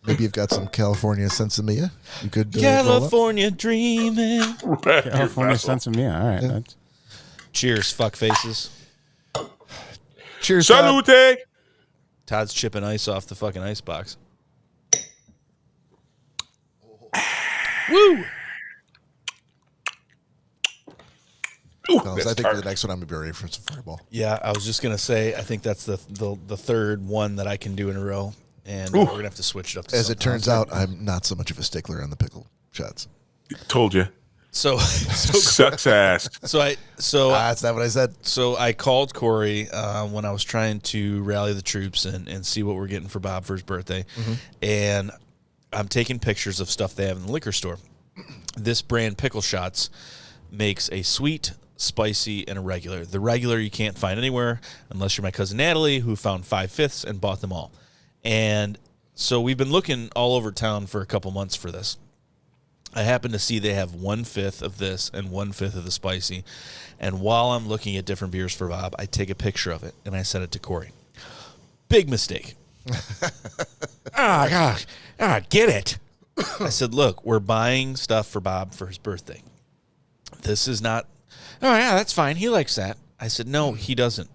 Maybe you've got some California Sensimilla. You could California dreaming. California Sensimilla. All right. Yeah. Cheers, fuck faces. Cheers, Salute. Todd. Todd's chipping ice off the fucking ice box. Woo! Ooh, I think tart. for the next one, I'm going to be ready for some Fireball. Yeah, I was just going to say, I think that's the third one that I can do in a row. And we're going to have to switch it up to As it something turns else. out, I'm not so much of a stickler on the pickle shots. Told you. So Sucks ass. That's not what I said. So I called Cory when I was trying to rally the troops and see what we're getting for Bob for his birthday. And I'm taking pictures of stuff they have in the liquor store. This brand, Pickle Shots, makes a sweet, spicy, and a regular. The regular you can't find anywhere unless you're my cousin Natalie, who found 5/5 and bought them all. And so we've been looking all over town for a couple months for this. I happen to see they have 1/5 of this and 1/5 of the spicy. And while I'm looking at different beers for Bob, I take a picture of it and I send it to Cory. Big mistake. Oh, gosh. Get it. I said, look, we're buying stuff for Bob for his birthday. This is not, oh, yeah, that's fine. He likes that. I said, no, he doesn't.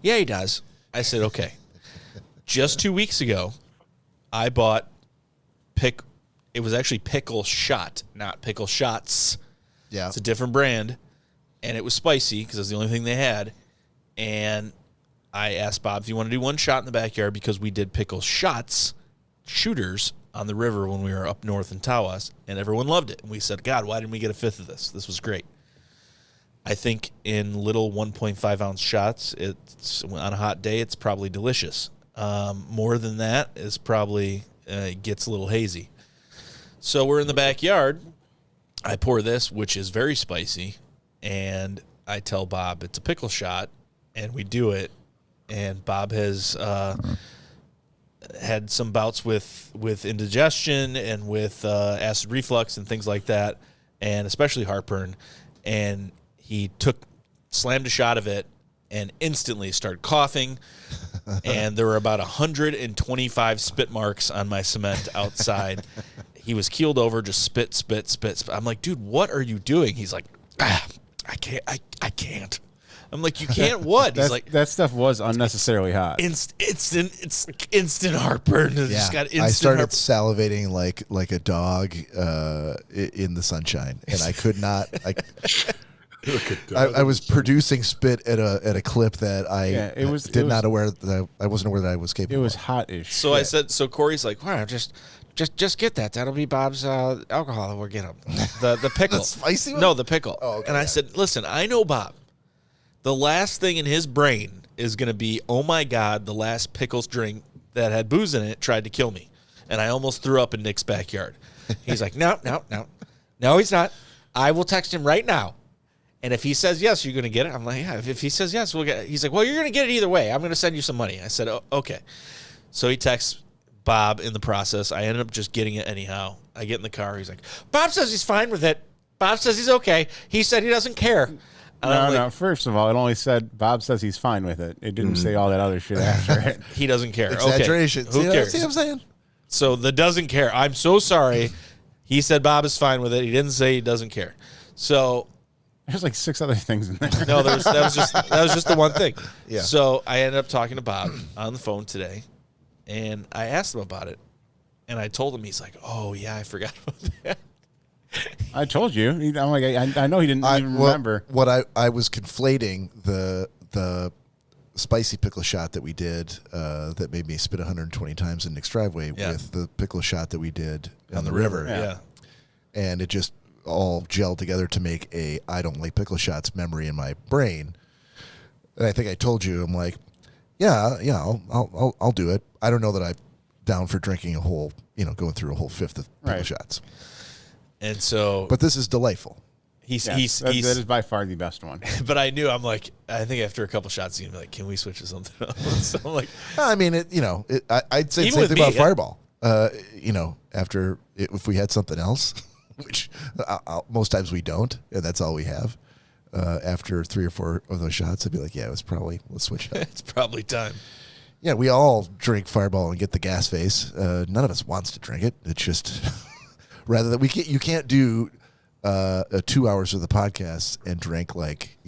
Yeah, he does. I said, okay. Just 2 weeks ago, I bought it was actually Pickle Shot, not Pickle Shots. Yeah. It's a different brand, and it was spicy because it's the only thing they had. And I asked Bob if you want to do one shot in the backyard because we did Pickle Shots, shooters, on the river when we were up north in Tawas, and everyone loved it. And we said, God, why didn't we get a 5th of this? This was great. I think in little 1.5-ounce shots, it's on a hot day, it's probably delicious. More than that is probably gets a little hazy. So we're in the backyard. I pour this, which is very spicy, and I tell Bob it's a pickle shot, and we do it. And Bob has had some bouts with indigestion and with acid reflux and things like that, and especially heartburn. And he slammed a shot of it and instantly started coughing. And there were about 125 spit marks on my cement outside. He was keeled over, just spit. I'm like, dude, what are you doing? He's like, I can't. I'm like, you can't what? He's like, that stuff was unnecessarily hot. It's instant heartburn. Yeah. Just got I started heartburn. salivating like a dog in the sunshine, and I could not. I was producing spit at a clip that I wasn't aware that I was capable. It was hot-ish. So I said, so Cory's like, wow, just get that. That'll be Bob's alcohol. We'll get him the pickle. The spicy one? No, the pickle. Oh, okay. And I said, listen, I know Bob. The last thing in his brain is going to be, oh my God, the last pickles drink that had booze in it tried to kill me, and I almost threw up in Nick's backyard. He's like, no, he's not. I will text him right now. And if he says yes, you're going to get it. I'm like, yeah, if he says yes, we'll get it. He's like, well, you're going to get it either way. I'm going to send you some money. I said, oh, okay. So he texts Bob in the process. I ended up just getting it anyhow. I get in the car. He's like, Bob says he's fine with it. Bob says he's okay. He said he doesn't care. No. First of all, it only said Bob says he's fine with it. It didn't say all that other shit after it. He doesn't care. Exaggeration. Okay. Who cares? See what I'm saying? So the doesn't care. I'm so sorry. He said Bob is fine with it. He didn't say he doesn't care. So there's like 6 other things in there. no, that was just the one thing. Yeah. So I ended up talking to Bob on the phone today, and I asked him about it, and I told him. He's like, "Oh yeah, I forgot about that." I told you. I'm like, I know he didn't even remember. What I was conflating the spicy pickle shot that we did that made me spit 120 times in Nick's driveway with the pickle shot that we did on the river. Yeah. And it just all gelled together to make a I don't like pickle shots memory in my brain. And I think I told you, I'm like, yeah, I'll do it. I don't know that I'm down for drinking a whole, going through a whole 5th of pickle shots. And so, but this is delightful. That is by far the best one. But I knew, I'm like, I think after a couple shots, he's gonna be like, can we switch to something else? So I'm like, I mean, I'd say the same thing about Fireball. If we had something else, which most times we don't, and that's all we have. after 3 or 4 of those shots, I'd be like, yeah, let's switch it up. It's probably time. Yeah, we all drink Fireball and get the gas face. None of us wants to drink it. It's just rather that you can't do 2 hours of the podcast and drink like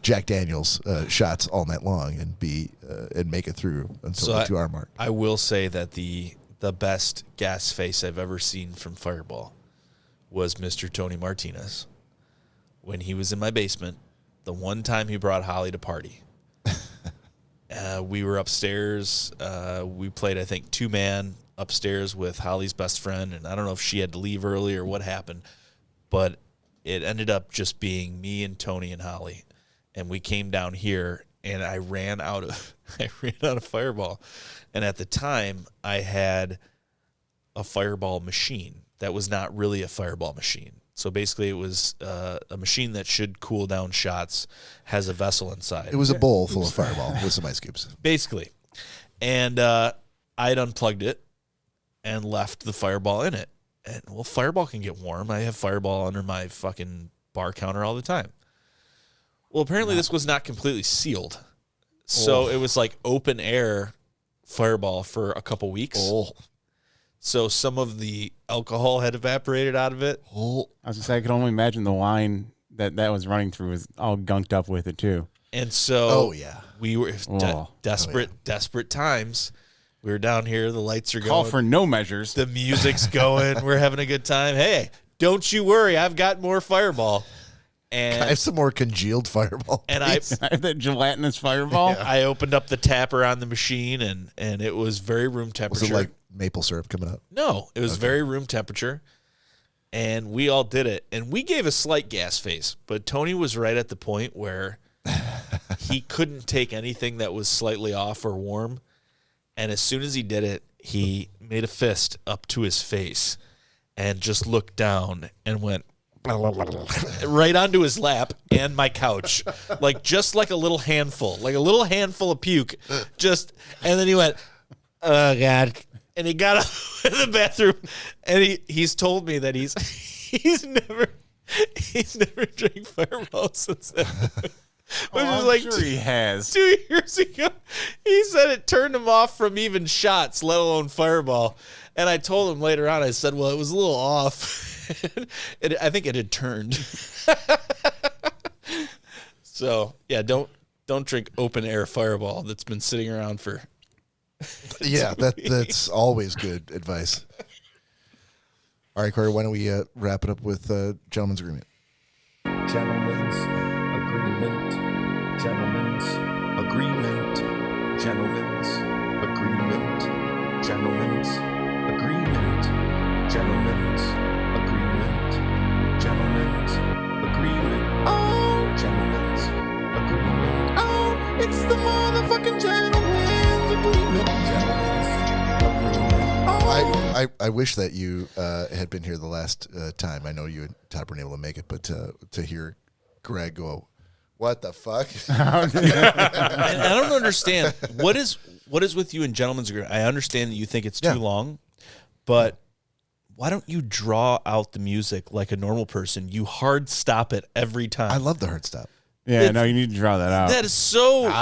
Jack Daniel's shots all night long and make it through until the 2 hour mark. I will say that the best gas face I've ever seen from Fireball was Mr. Tony Martinez when he was in my basement. The one time he brought Holly to party. We were upstairs. We played, I think, 2-man upstairs with Holly's best friend, and I don't know if she had to leave early or what happened, but it ended up just being me and Tony and Holly, and we came down here, and I ran out of Fireball, and at the time I had a Fireball machine that was not really a Fireball machine. So basically, it was a machine that should cool down shots, has a vessel inside. It was a bowl full of Fireball with some ice cubes. Basically. And I'd unplugged it and left the Fireball in it. And, well, Fireball can get warm. I have Fireball under my fucking bar counter all the time. Well, apparently this was not completely sealed. So it was like open air Fireball for a couple weeks. So some of the alcohol had evaporated out of it. I was going to say, I could only imagine the wine that was running through was all gunked up with it, too. And so we were desperate times. We were down here. The lights are going. Call for no measures. The music's going. We're having a good time. Hey, don't you worry. I've got more Fireball. And I have some more congealed Fireball. And I have that gelatinous Fireball. Yeah. I opened up the tapper on the machine, and it was very room temperature. Was it like maple syrup coming up? No, it was very room temperature. And we all did it. And we gave a slight gas face. But Tony was right at the point where he couldn't take anything that was slightly off or warm. And as soon as he did it, he made a fist up to his face and just looked down and went right onto his lap and my couch, just like a little handful of puke. And then he went, oh God. And he got up in the bathroom, and he's told me that he's never drank Fireball since then. I'm sure he has. 2 years ago, he said it turned him off from even shots, let alone Fireball. And I told him later on, I said, well, it was a little off. I think it had turned. So yeah, don't drink open air Fireball that's been sitting around for. Yeah, that's always good advice. All right, Cory, why don't we wrap it up with gentleman's agreement? Gentlemen's agreement. Gentlemen's agreement. Gentlemen's agreement. Gentlemen's agreement. Gentlemen's agreement. Gentlemen's agreement. Oh, gentlemen's agreement. Oh, it's the motherfucking gentlemen's agreement. Gentlemen's agreement. Oh. I wish that you had been here the last time. I know you and Todd weren't able to make it, but to hear Greg go, what the fuck? I don't understand. What is with you in gentleman's agreement? I understand that you think it's too long, but why don't you draw out the music like a normal person? You hard stop it every time. I love the hard stop. Yeah, no, you need to draw that out. That is so.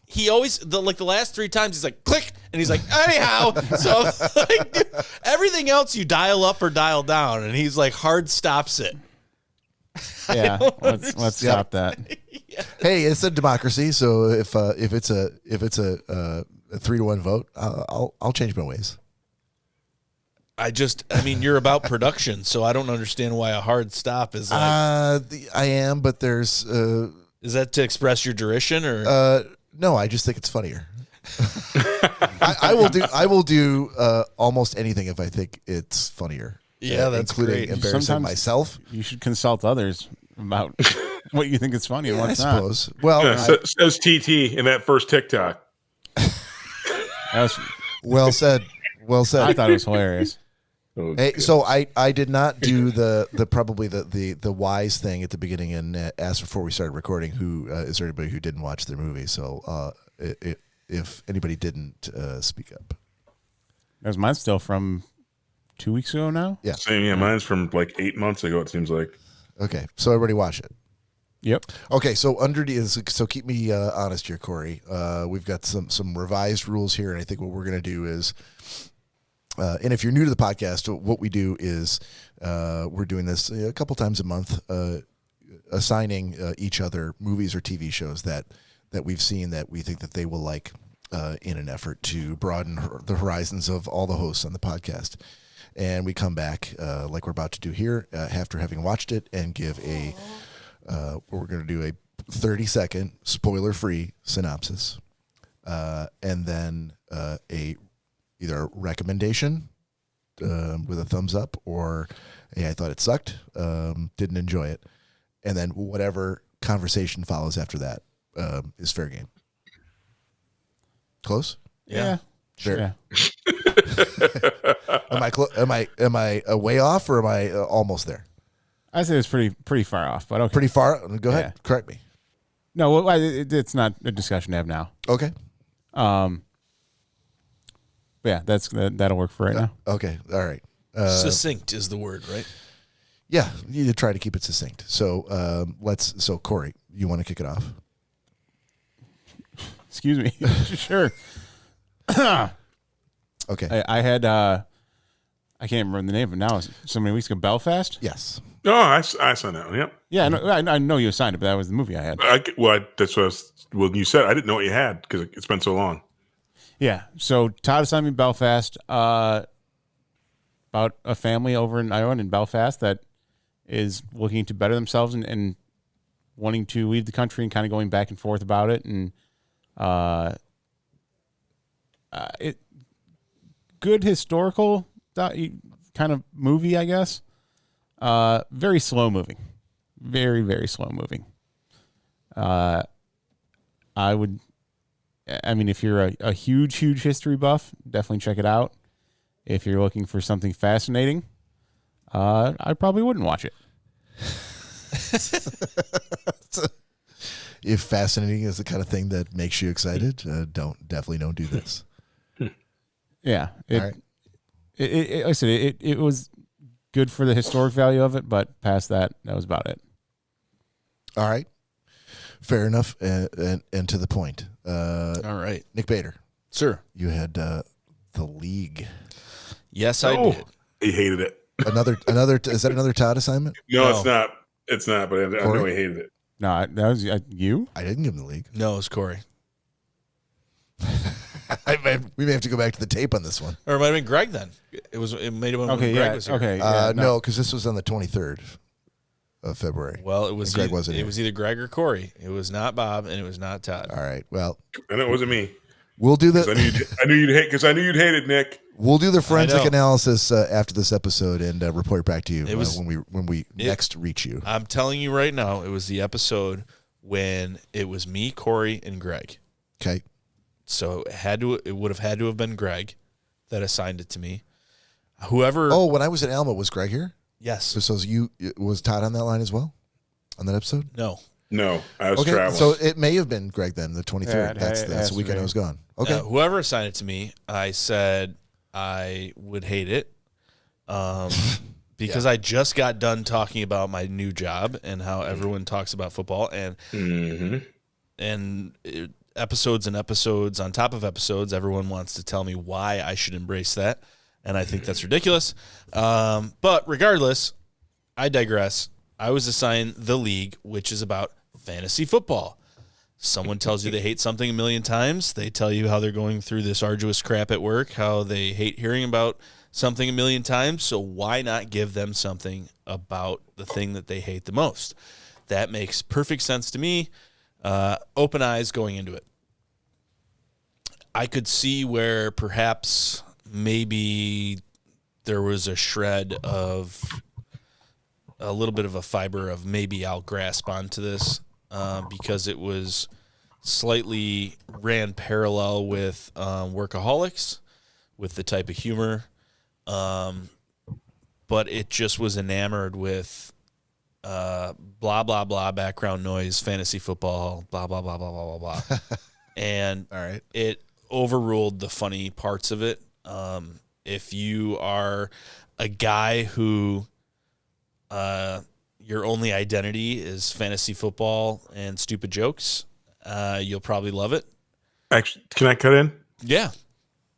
He always the last 3 times he's like click, and he's like anyhow. So dude, everything else you dial up or dial down, and he's like hard stops it. Yeah, let's stop that. Yeah. Hey, it's a democracy, so if it's a 3-1 vote, I'll change my ways. I mean, you're about production, so I don't understand why a hard stop is like. I am, but there's. Is that to express your derision, or? No, I just think it's funnier. I will do almost anything if I think it's funnier. Yeah, that's including great. embarrassing Sometimes myself. You should consult others about what you think is funny and I what's not. suppose. Well, says TT in that first TikTok. Well said. Well said. I thought it was hilarious. Hey, so I did not do the wise thing at the beginning and ask before we started recording who is there anybody who didn't watch their movie. So if anybody didn't speak up, There's mine still from 2 weeks ago now. Yeah, same. Yeah, mine's from like 8 months ago. It seems like. Okay, so everybody watch it. Yep. Okay, so so keep me honest here, Corey. We've got some revised rules here, and I think what we're going to do is, and if you're new to the podcast, what we do is we're doing this a couple times a month, assigning each other movies or TV shows that we've seen that we think that they will like, in an effort to broaden the horizons of all the hosts on the podcast. And we come back like we're about to do here after having watched it and give we're going to do a 30-second spoiler-free synopsis, and then either a recommendation with a thumbs up or, hey, I thought it sucked, didn't enjoy it, and then whatever conversation follows after that is fair game. Close? Yeah. Fair. Yeah. Am I way off or am I almost there? I say it's pretty far off, but okay. Pretty far? Go ahead. Yeah. Correct me. No, well, it's not a discussion to have now. Okay. But yeah, that'll work for right now. Okay. All right. Succinct is the word, right? Yeah, you need to try to keep it succinct. So So Corey, you want to kick it off? Excuse me. Sure. Okay. I had I can't remember the name of it now. So many weeks ago, Belfast. Yes. Oh, I saw that one. Yep. Yeah, I know you assigned it, but that was the movie I had. That's what you said. I didn't know what you had because it's been so long. Yeah. So Todd assigned me Belfast. About a family over in Ireland in Belfast that is looking to better themselves and wanting to leave the country and kind of going back and forth about it. And good historical kind of movie, I guess. Very slow moving, very, very slow moving. If you're a huge history buff, definitely check it out. If you're looking for something fascinating, I probably wouldn't watch it. If fascinating is the kind of thing that makes you excited, definitely don't do this. Yeah. All right. Like I said, it was good for the historic value of it, but past that was about it. All right. Fair enough, and to the point. All right. Nick Bader. Sir. You had The League. Yes, I did. He hated it. Another is that another Todd assignment? No, it's not. It's not, but I know he hated it. No, that was you? I didn't give him The League. No, it was Cory. We may have to go back to the tape on this one. Or it might have been Greg then. It may have been when Greg was here. Okay. No, because this was on the 23rd of February. Well, it was Greg wasn't. It was either Greg or Cory. It was not Bob, and it was not Todd. All right. Well, and it wasn't me. We'll do that. I knew you'd hate it, Nick. We'll do the forensic analysis after this episode and report back to you when we next reach you. I'm telling you right now, it was the episode when it was me, Cory, and Greg. Okay. So it would have had to have been Greg that assigned it to me. Whoever. Oh, when I was at Alma, was Greg here? Yes. So was Todd on that line as well on that episode? No, I was traveling. So it may have been Greg then, the 23rd. That's the weekend I was gone. Okay. Whoever assigned it to me, I said I would hate it because I just got done talking about my new job and how everyone talks about football and episodes and episodes on top of episodes, everyone wants to tell me why I should embrace that, and I think that's ridiculous. But regardless, I digress. I was assigned The League, which is about fantasy football. Someone tells you they hate something a million times. They tell you how they're going through this arduous crap at work, how they hate hearing about something a million times. So why not give them something about the thing that they hate the most? That makes perfect sense to me. Open eyes going into it. I could see where perhaps maybe there was a shred of a little bit of a fiber of maybe I'll grasp onto this because it was slightly ran parallel with Workaholics, with the type of humor, but it just was enamored with blah, blah, blah, background noise, fantasy football, blah, blah, blah, blah, blah, blah, blah. And all right, it overruled the funny parts of it. If you are a guy who your only identity is fantasy football and stupid jokes, you'll probably love it. Actually, can I cut in? Yeah.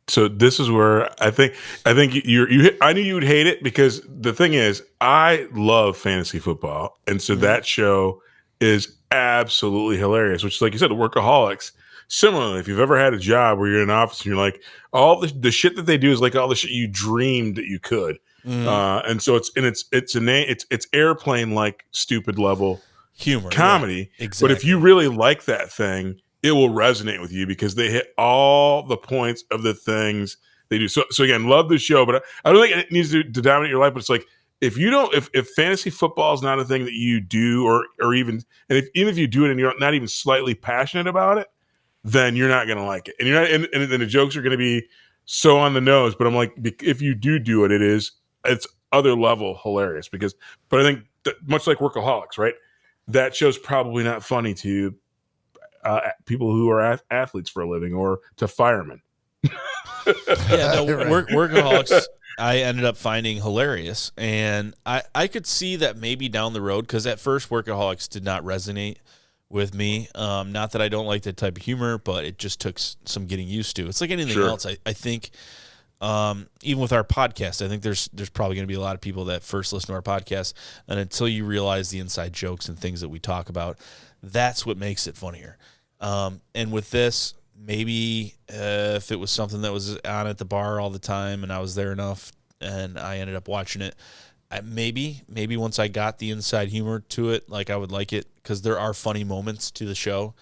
So this is where I think I knew you would hate it, because the thing is, I love fantasy football, and so that show is absolutely hilarious. Which, like you said, the Workaholics. Similarly, if you've ever had a job where you're in an office and you're like, all the shit that they do is like all the shit you dreamed that you could, and so it's airplane like stupid level humor comedy. Yeah, exactly. But if you really like that thing, it will resonate with you because they hit all the points of the things they do. So again, love the show, but I don't think it needs to dominate your life. But it's like, if fantasy football is not a thing that you do, or even if you do it and you're not even slightly passionate about it, then you're not going to like it. And you're not, and the jokes are going to be so on the nose. But I'm like, if you do it, it's other level hilarious but I think that, much like Workaholics, right? That show's probably not funny to people who are athletes for a living, or to firemen. Workaholics I ended up finding hilarious, and I could see that maybe down the road, because at first Workaholics did not resonate with me. Not that I don't like that type of humor, but it just took some getting used to. It's like anything else. I think even with our podcast, I think there's probably going to be a lot of people that first listen to our podcast, and until you realize the inside jokes and things that we talk about, that's what makes it funnier. And with this, maybe if it was something that was on at the bar all the time and I was there enough and I ended up watching it, maybe once I got the inside humor to it, like I would like it, because there are funny moments to the show,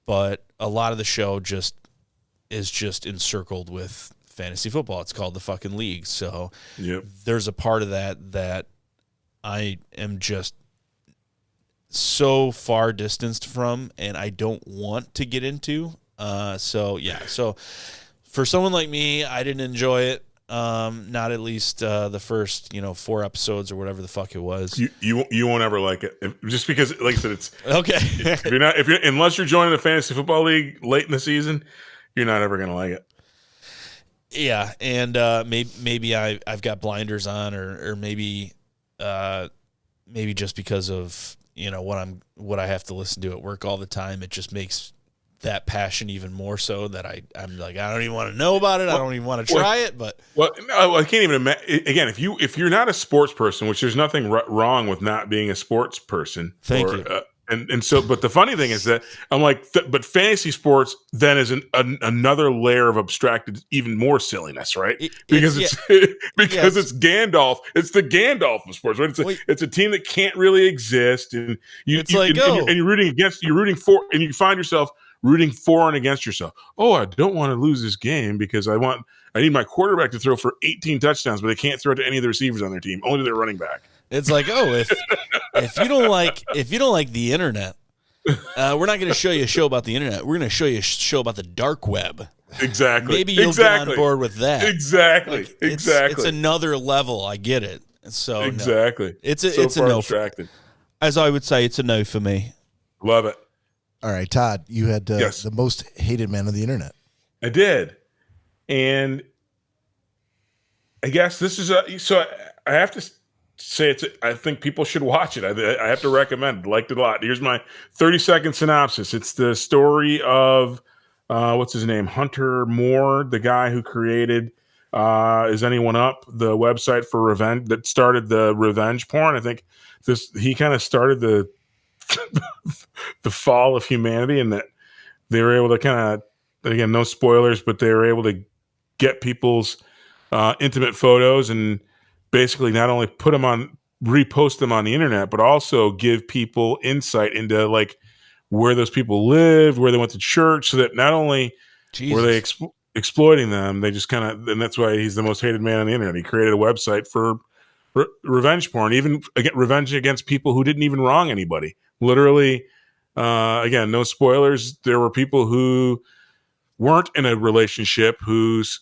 but a lot of the show is just encircled with fantasy football. It's called the fucking league. So there's a part of that I am just so far distanced from, and I don't want to get into. So for someone like me, I didn't enjoy it. Not at least the first 4 episodes or whatever the fuck it was. You won't ever like it, just because, like I said, it's okay. Unless you're joining a fantasy football league late in the season, you're not ever gonna like it. Yeah, and maybe I've got blinders on, or maybe just because of what I have to listen to at work all the time, it just makes that passion even more so that I'm like, I don't even want to know about it. I don't even want to try it. But I can't even imagine. Again, if you're not a sports person, which there's nothing wrong with not being a sports person. Thank you. And so, but the funny thing is that I'm like, but fantasy sports then is another layer of abstracted, even more silliness, right? Because it's Gandalf. It's the Gandalf of sports, right? It's a team that can't really exist, and you're rooting for, and you find yourself rooting for and against yourself. Oh, I don't want to lose this game because I need my quarterback to throw for 18 touchdowns, but they can't throw it to any of the receivers on their team, only to their running back. It's like, if you don't like the internet, we're not going to show you a show about the internet. We're going to show you a show about the dark web. Exactly. Maybe you'll get on board with that. Exactly. It's another level. I get it. So exactly. No. It's a no. As I would say, it's a no for me. Love it. All right, Todd, you had the most hated man on the internet. I did, and I guess this is so. I have to say I think people should watch it. I have to recommend it. Liked it a lot. Here's my 30-second synopsis. It's the story of what's his name? Hunter Moore, the guy who created Is Anyone Up, the website for revenge that started the revenge porn. I think he kind of started the fall of humanity, and that they were able to kind of, again, no spoilers, but they were able to get people's intimate photos and basically not only repost them on the internet, but also give people insight into like where those people lived, where they went to church, so that not only were they exploiting them, they just kind of, and that's why he's the most hated man on the internet. He created a website for revenge porn, even revenge against people who didn't even wrong anybody. Literally, again, no spoilers. There were people who weren't in a relationship whose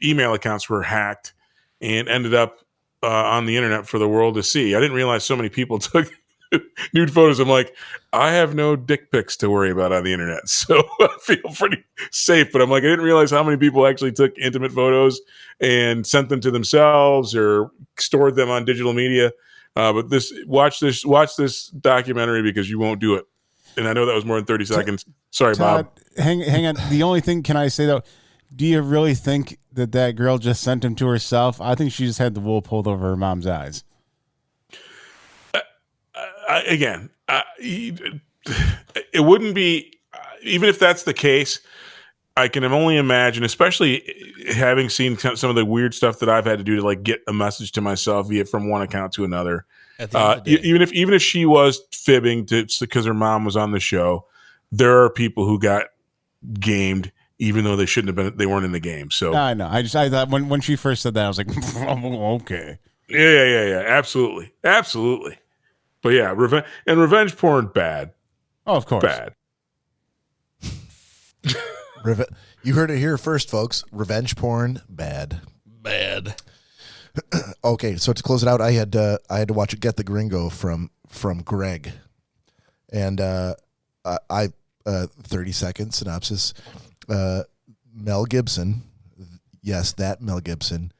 email accounts were hacked and ended up on the internet for the world to see. I didn't realize so many people took nude photos. I'm like, I have no dick pics to worry about on the internet, so I feel pretty safe. But I'm like, I didn't realize how many people actually took intimate photos and sent them to themselves or stored them on digital media But watch this documentary because you won't do it. And I know that was more than 30 seconds. Sorry, Todd, Bob. Hang on. The only thing, can I say though, do you really think that girl just sent him to herself? I think she just had the wool pulled over her mom's eyes. It wouldn't be, even if that's the case, I can only imagine, especially having seen some of the weird stuff that I've had to do to like get a message to myself via from one account to another. At the end of the day. Even if she was fibbing because her mom was on the show, there are people who got gamed even though they shouldn't have been. They weren't in the game. So I know. I thought when she first said that, I was like, okay. Yeah. Absolutely. But yeah, revenge porn, bad. Oh, of course. Bad. You heard it here first, folks. Revenge porn, bad. Okay, so to close it out, I had to watch Get the Gringo from Greg, and 30-second synopsis. Mel Gibson, yes, that Mel Gibson,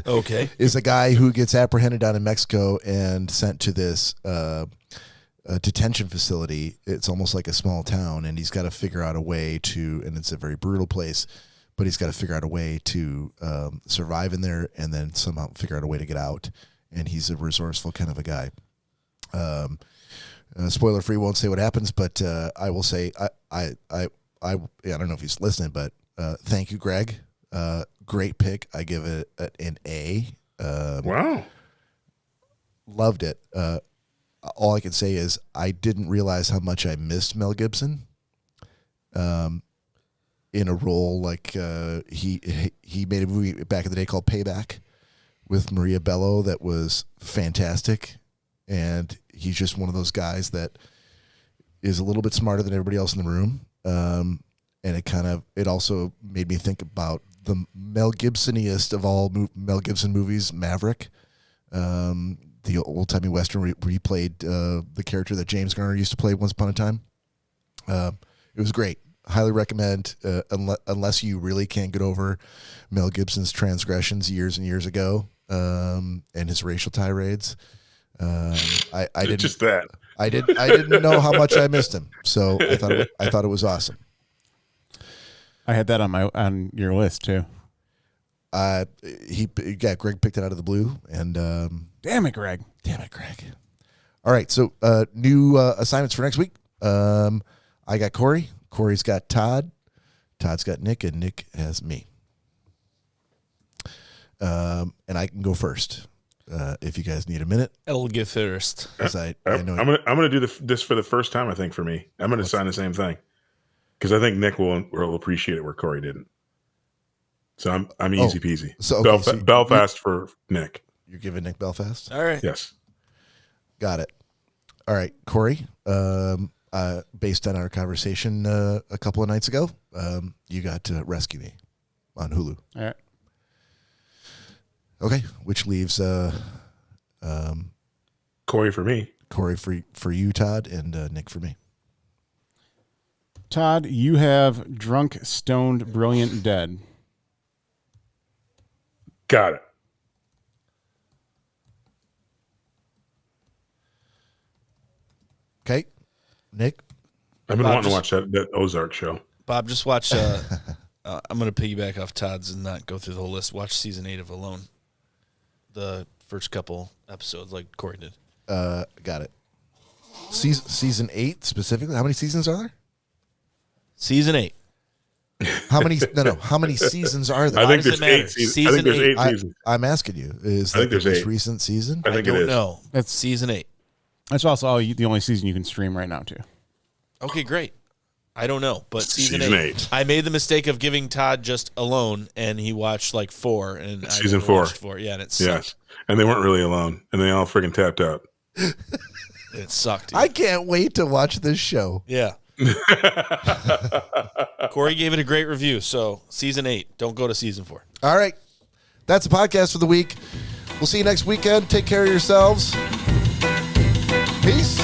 okay, is a guy who gets apprehended down in Mexico and sent to this a detention facility. It's almost like a small town, and he's got to figure out a way to, and it's a very brutal place, but he's got to figure out a way to survive in there and then somehow figure out a way to get out. And he's a resourceful kind of a guy. Spoiler free, won't say what happens, but I will say, I don't know if he's listening, but thank you, Greg. Great pick. I give it an A. Wow. Loved it. All I can say is I didn't realize how much I missed Mel Gibson in a role like he made a movie back in the day called Payback with Maria Bello that was fantastic, and he's just one of those guys that is a little bit smarter than everybody else in the room, and it also made me think about the Mel Gibsoniest of all Mel Gibson movies, Maverick. The old-timey Western where he played the character that James Garner used to play once upon a time. It was great. Highly recommend, unless you really can't get over Mel Gibson's transgressions years and years ago and his racial tirades. I didn't just that. I didn't know how much I missed him, so I thought it was awesome. I had that on your list too. Greg picked it out of the blue, and Damn it, Greg. All right, so new assignments for next week. I got Cory. Cory's got Todd. Todd's got Nick, and Nick has me. And I can go first if you guys need a minute. I'll go first. I know I'm gonna do this for the first time. I think for me, I'm gonna sign the same thing because I think Nick will appreciate it where Cory didn't. So I'm easy peasy. So Belfast for Nick. You're giving Nick Belfast? All right. Yes. Got it. All right, Cory. Based on our conversation a couple of nights ago, you got to Rescue Me on Hulu. All right. Okay, which leaves Cory for me. Cory for you, Todd, and Nick for me. Todd, you have Drunk, Stoned, Brilliant, Dead. Got it. Okay, Nick. I've been wanting to watch that Ozark show. Bob, just watch. I'm going to piggyback off Todd's and not go through the whole list. Watch season 8 of Alone. The first couple episodes, like Cory did. Got it. Season 8 specifically. How many seasons are there? Season 8. How many? No. How many seasons are there? I think there's 8 seasons. I think there's 8 seasons. I'm asking you. Is that the most recent season? I think it is. No, that's season 8. That's also the only season you can stream right now, too. Okay, great. I don't know, but season 8. I made the mistake of giving Todd just Alone, and he watched like 4, and season I 4. watched 4. Yeah, and it sucked. Yes, and they weren't really alone, and they all freaking tapped out. It sucked. Dude. I can't wait to watch this show. Yeah. Cory gave it a great review, so season 8. Don't go to season 4. All right, that's the podcast for the week. We'll see you next weekend. Take care of yourselves. Peace.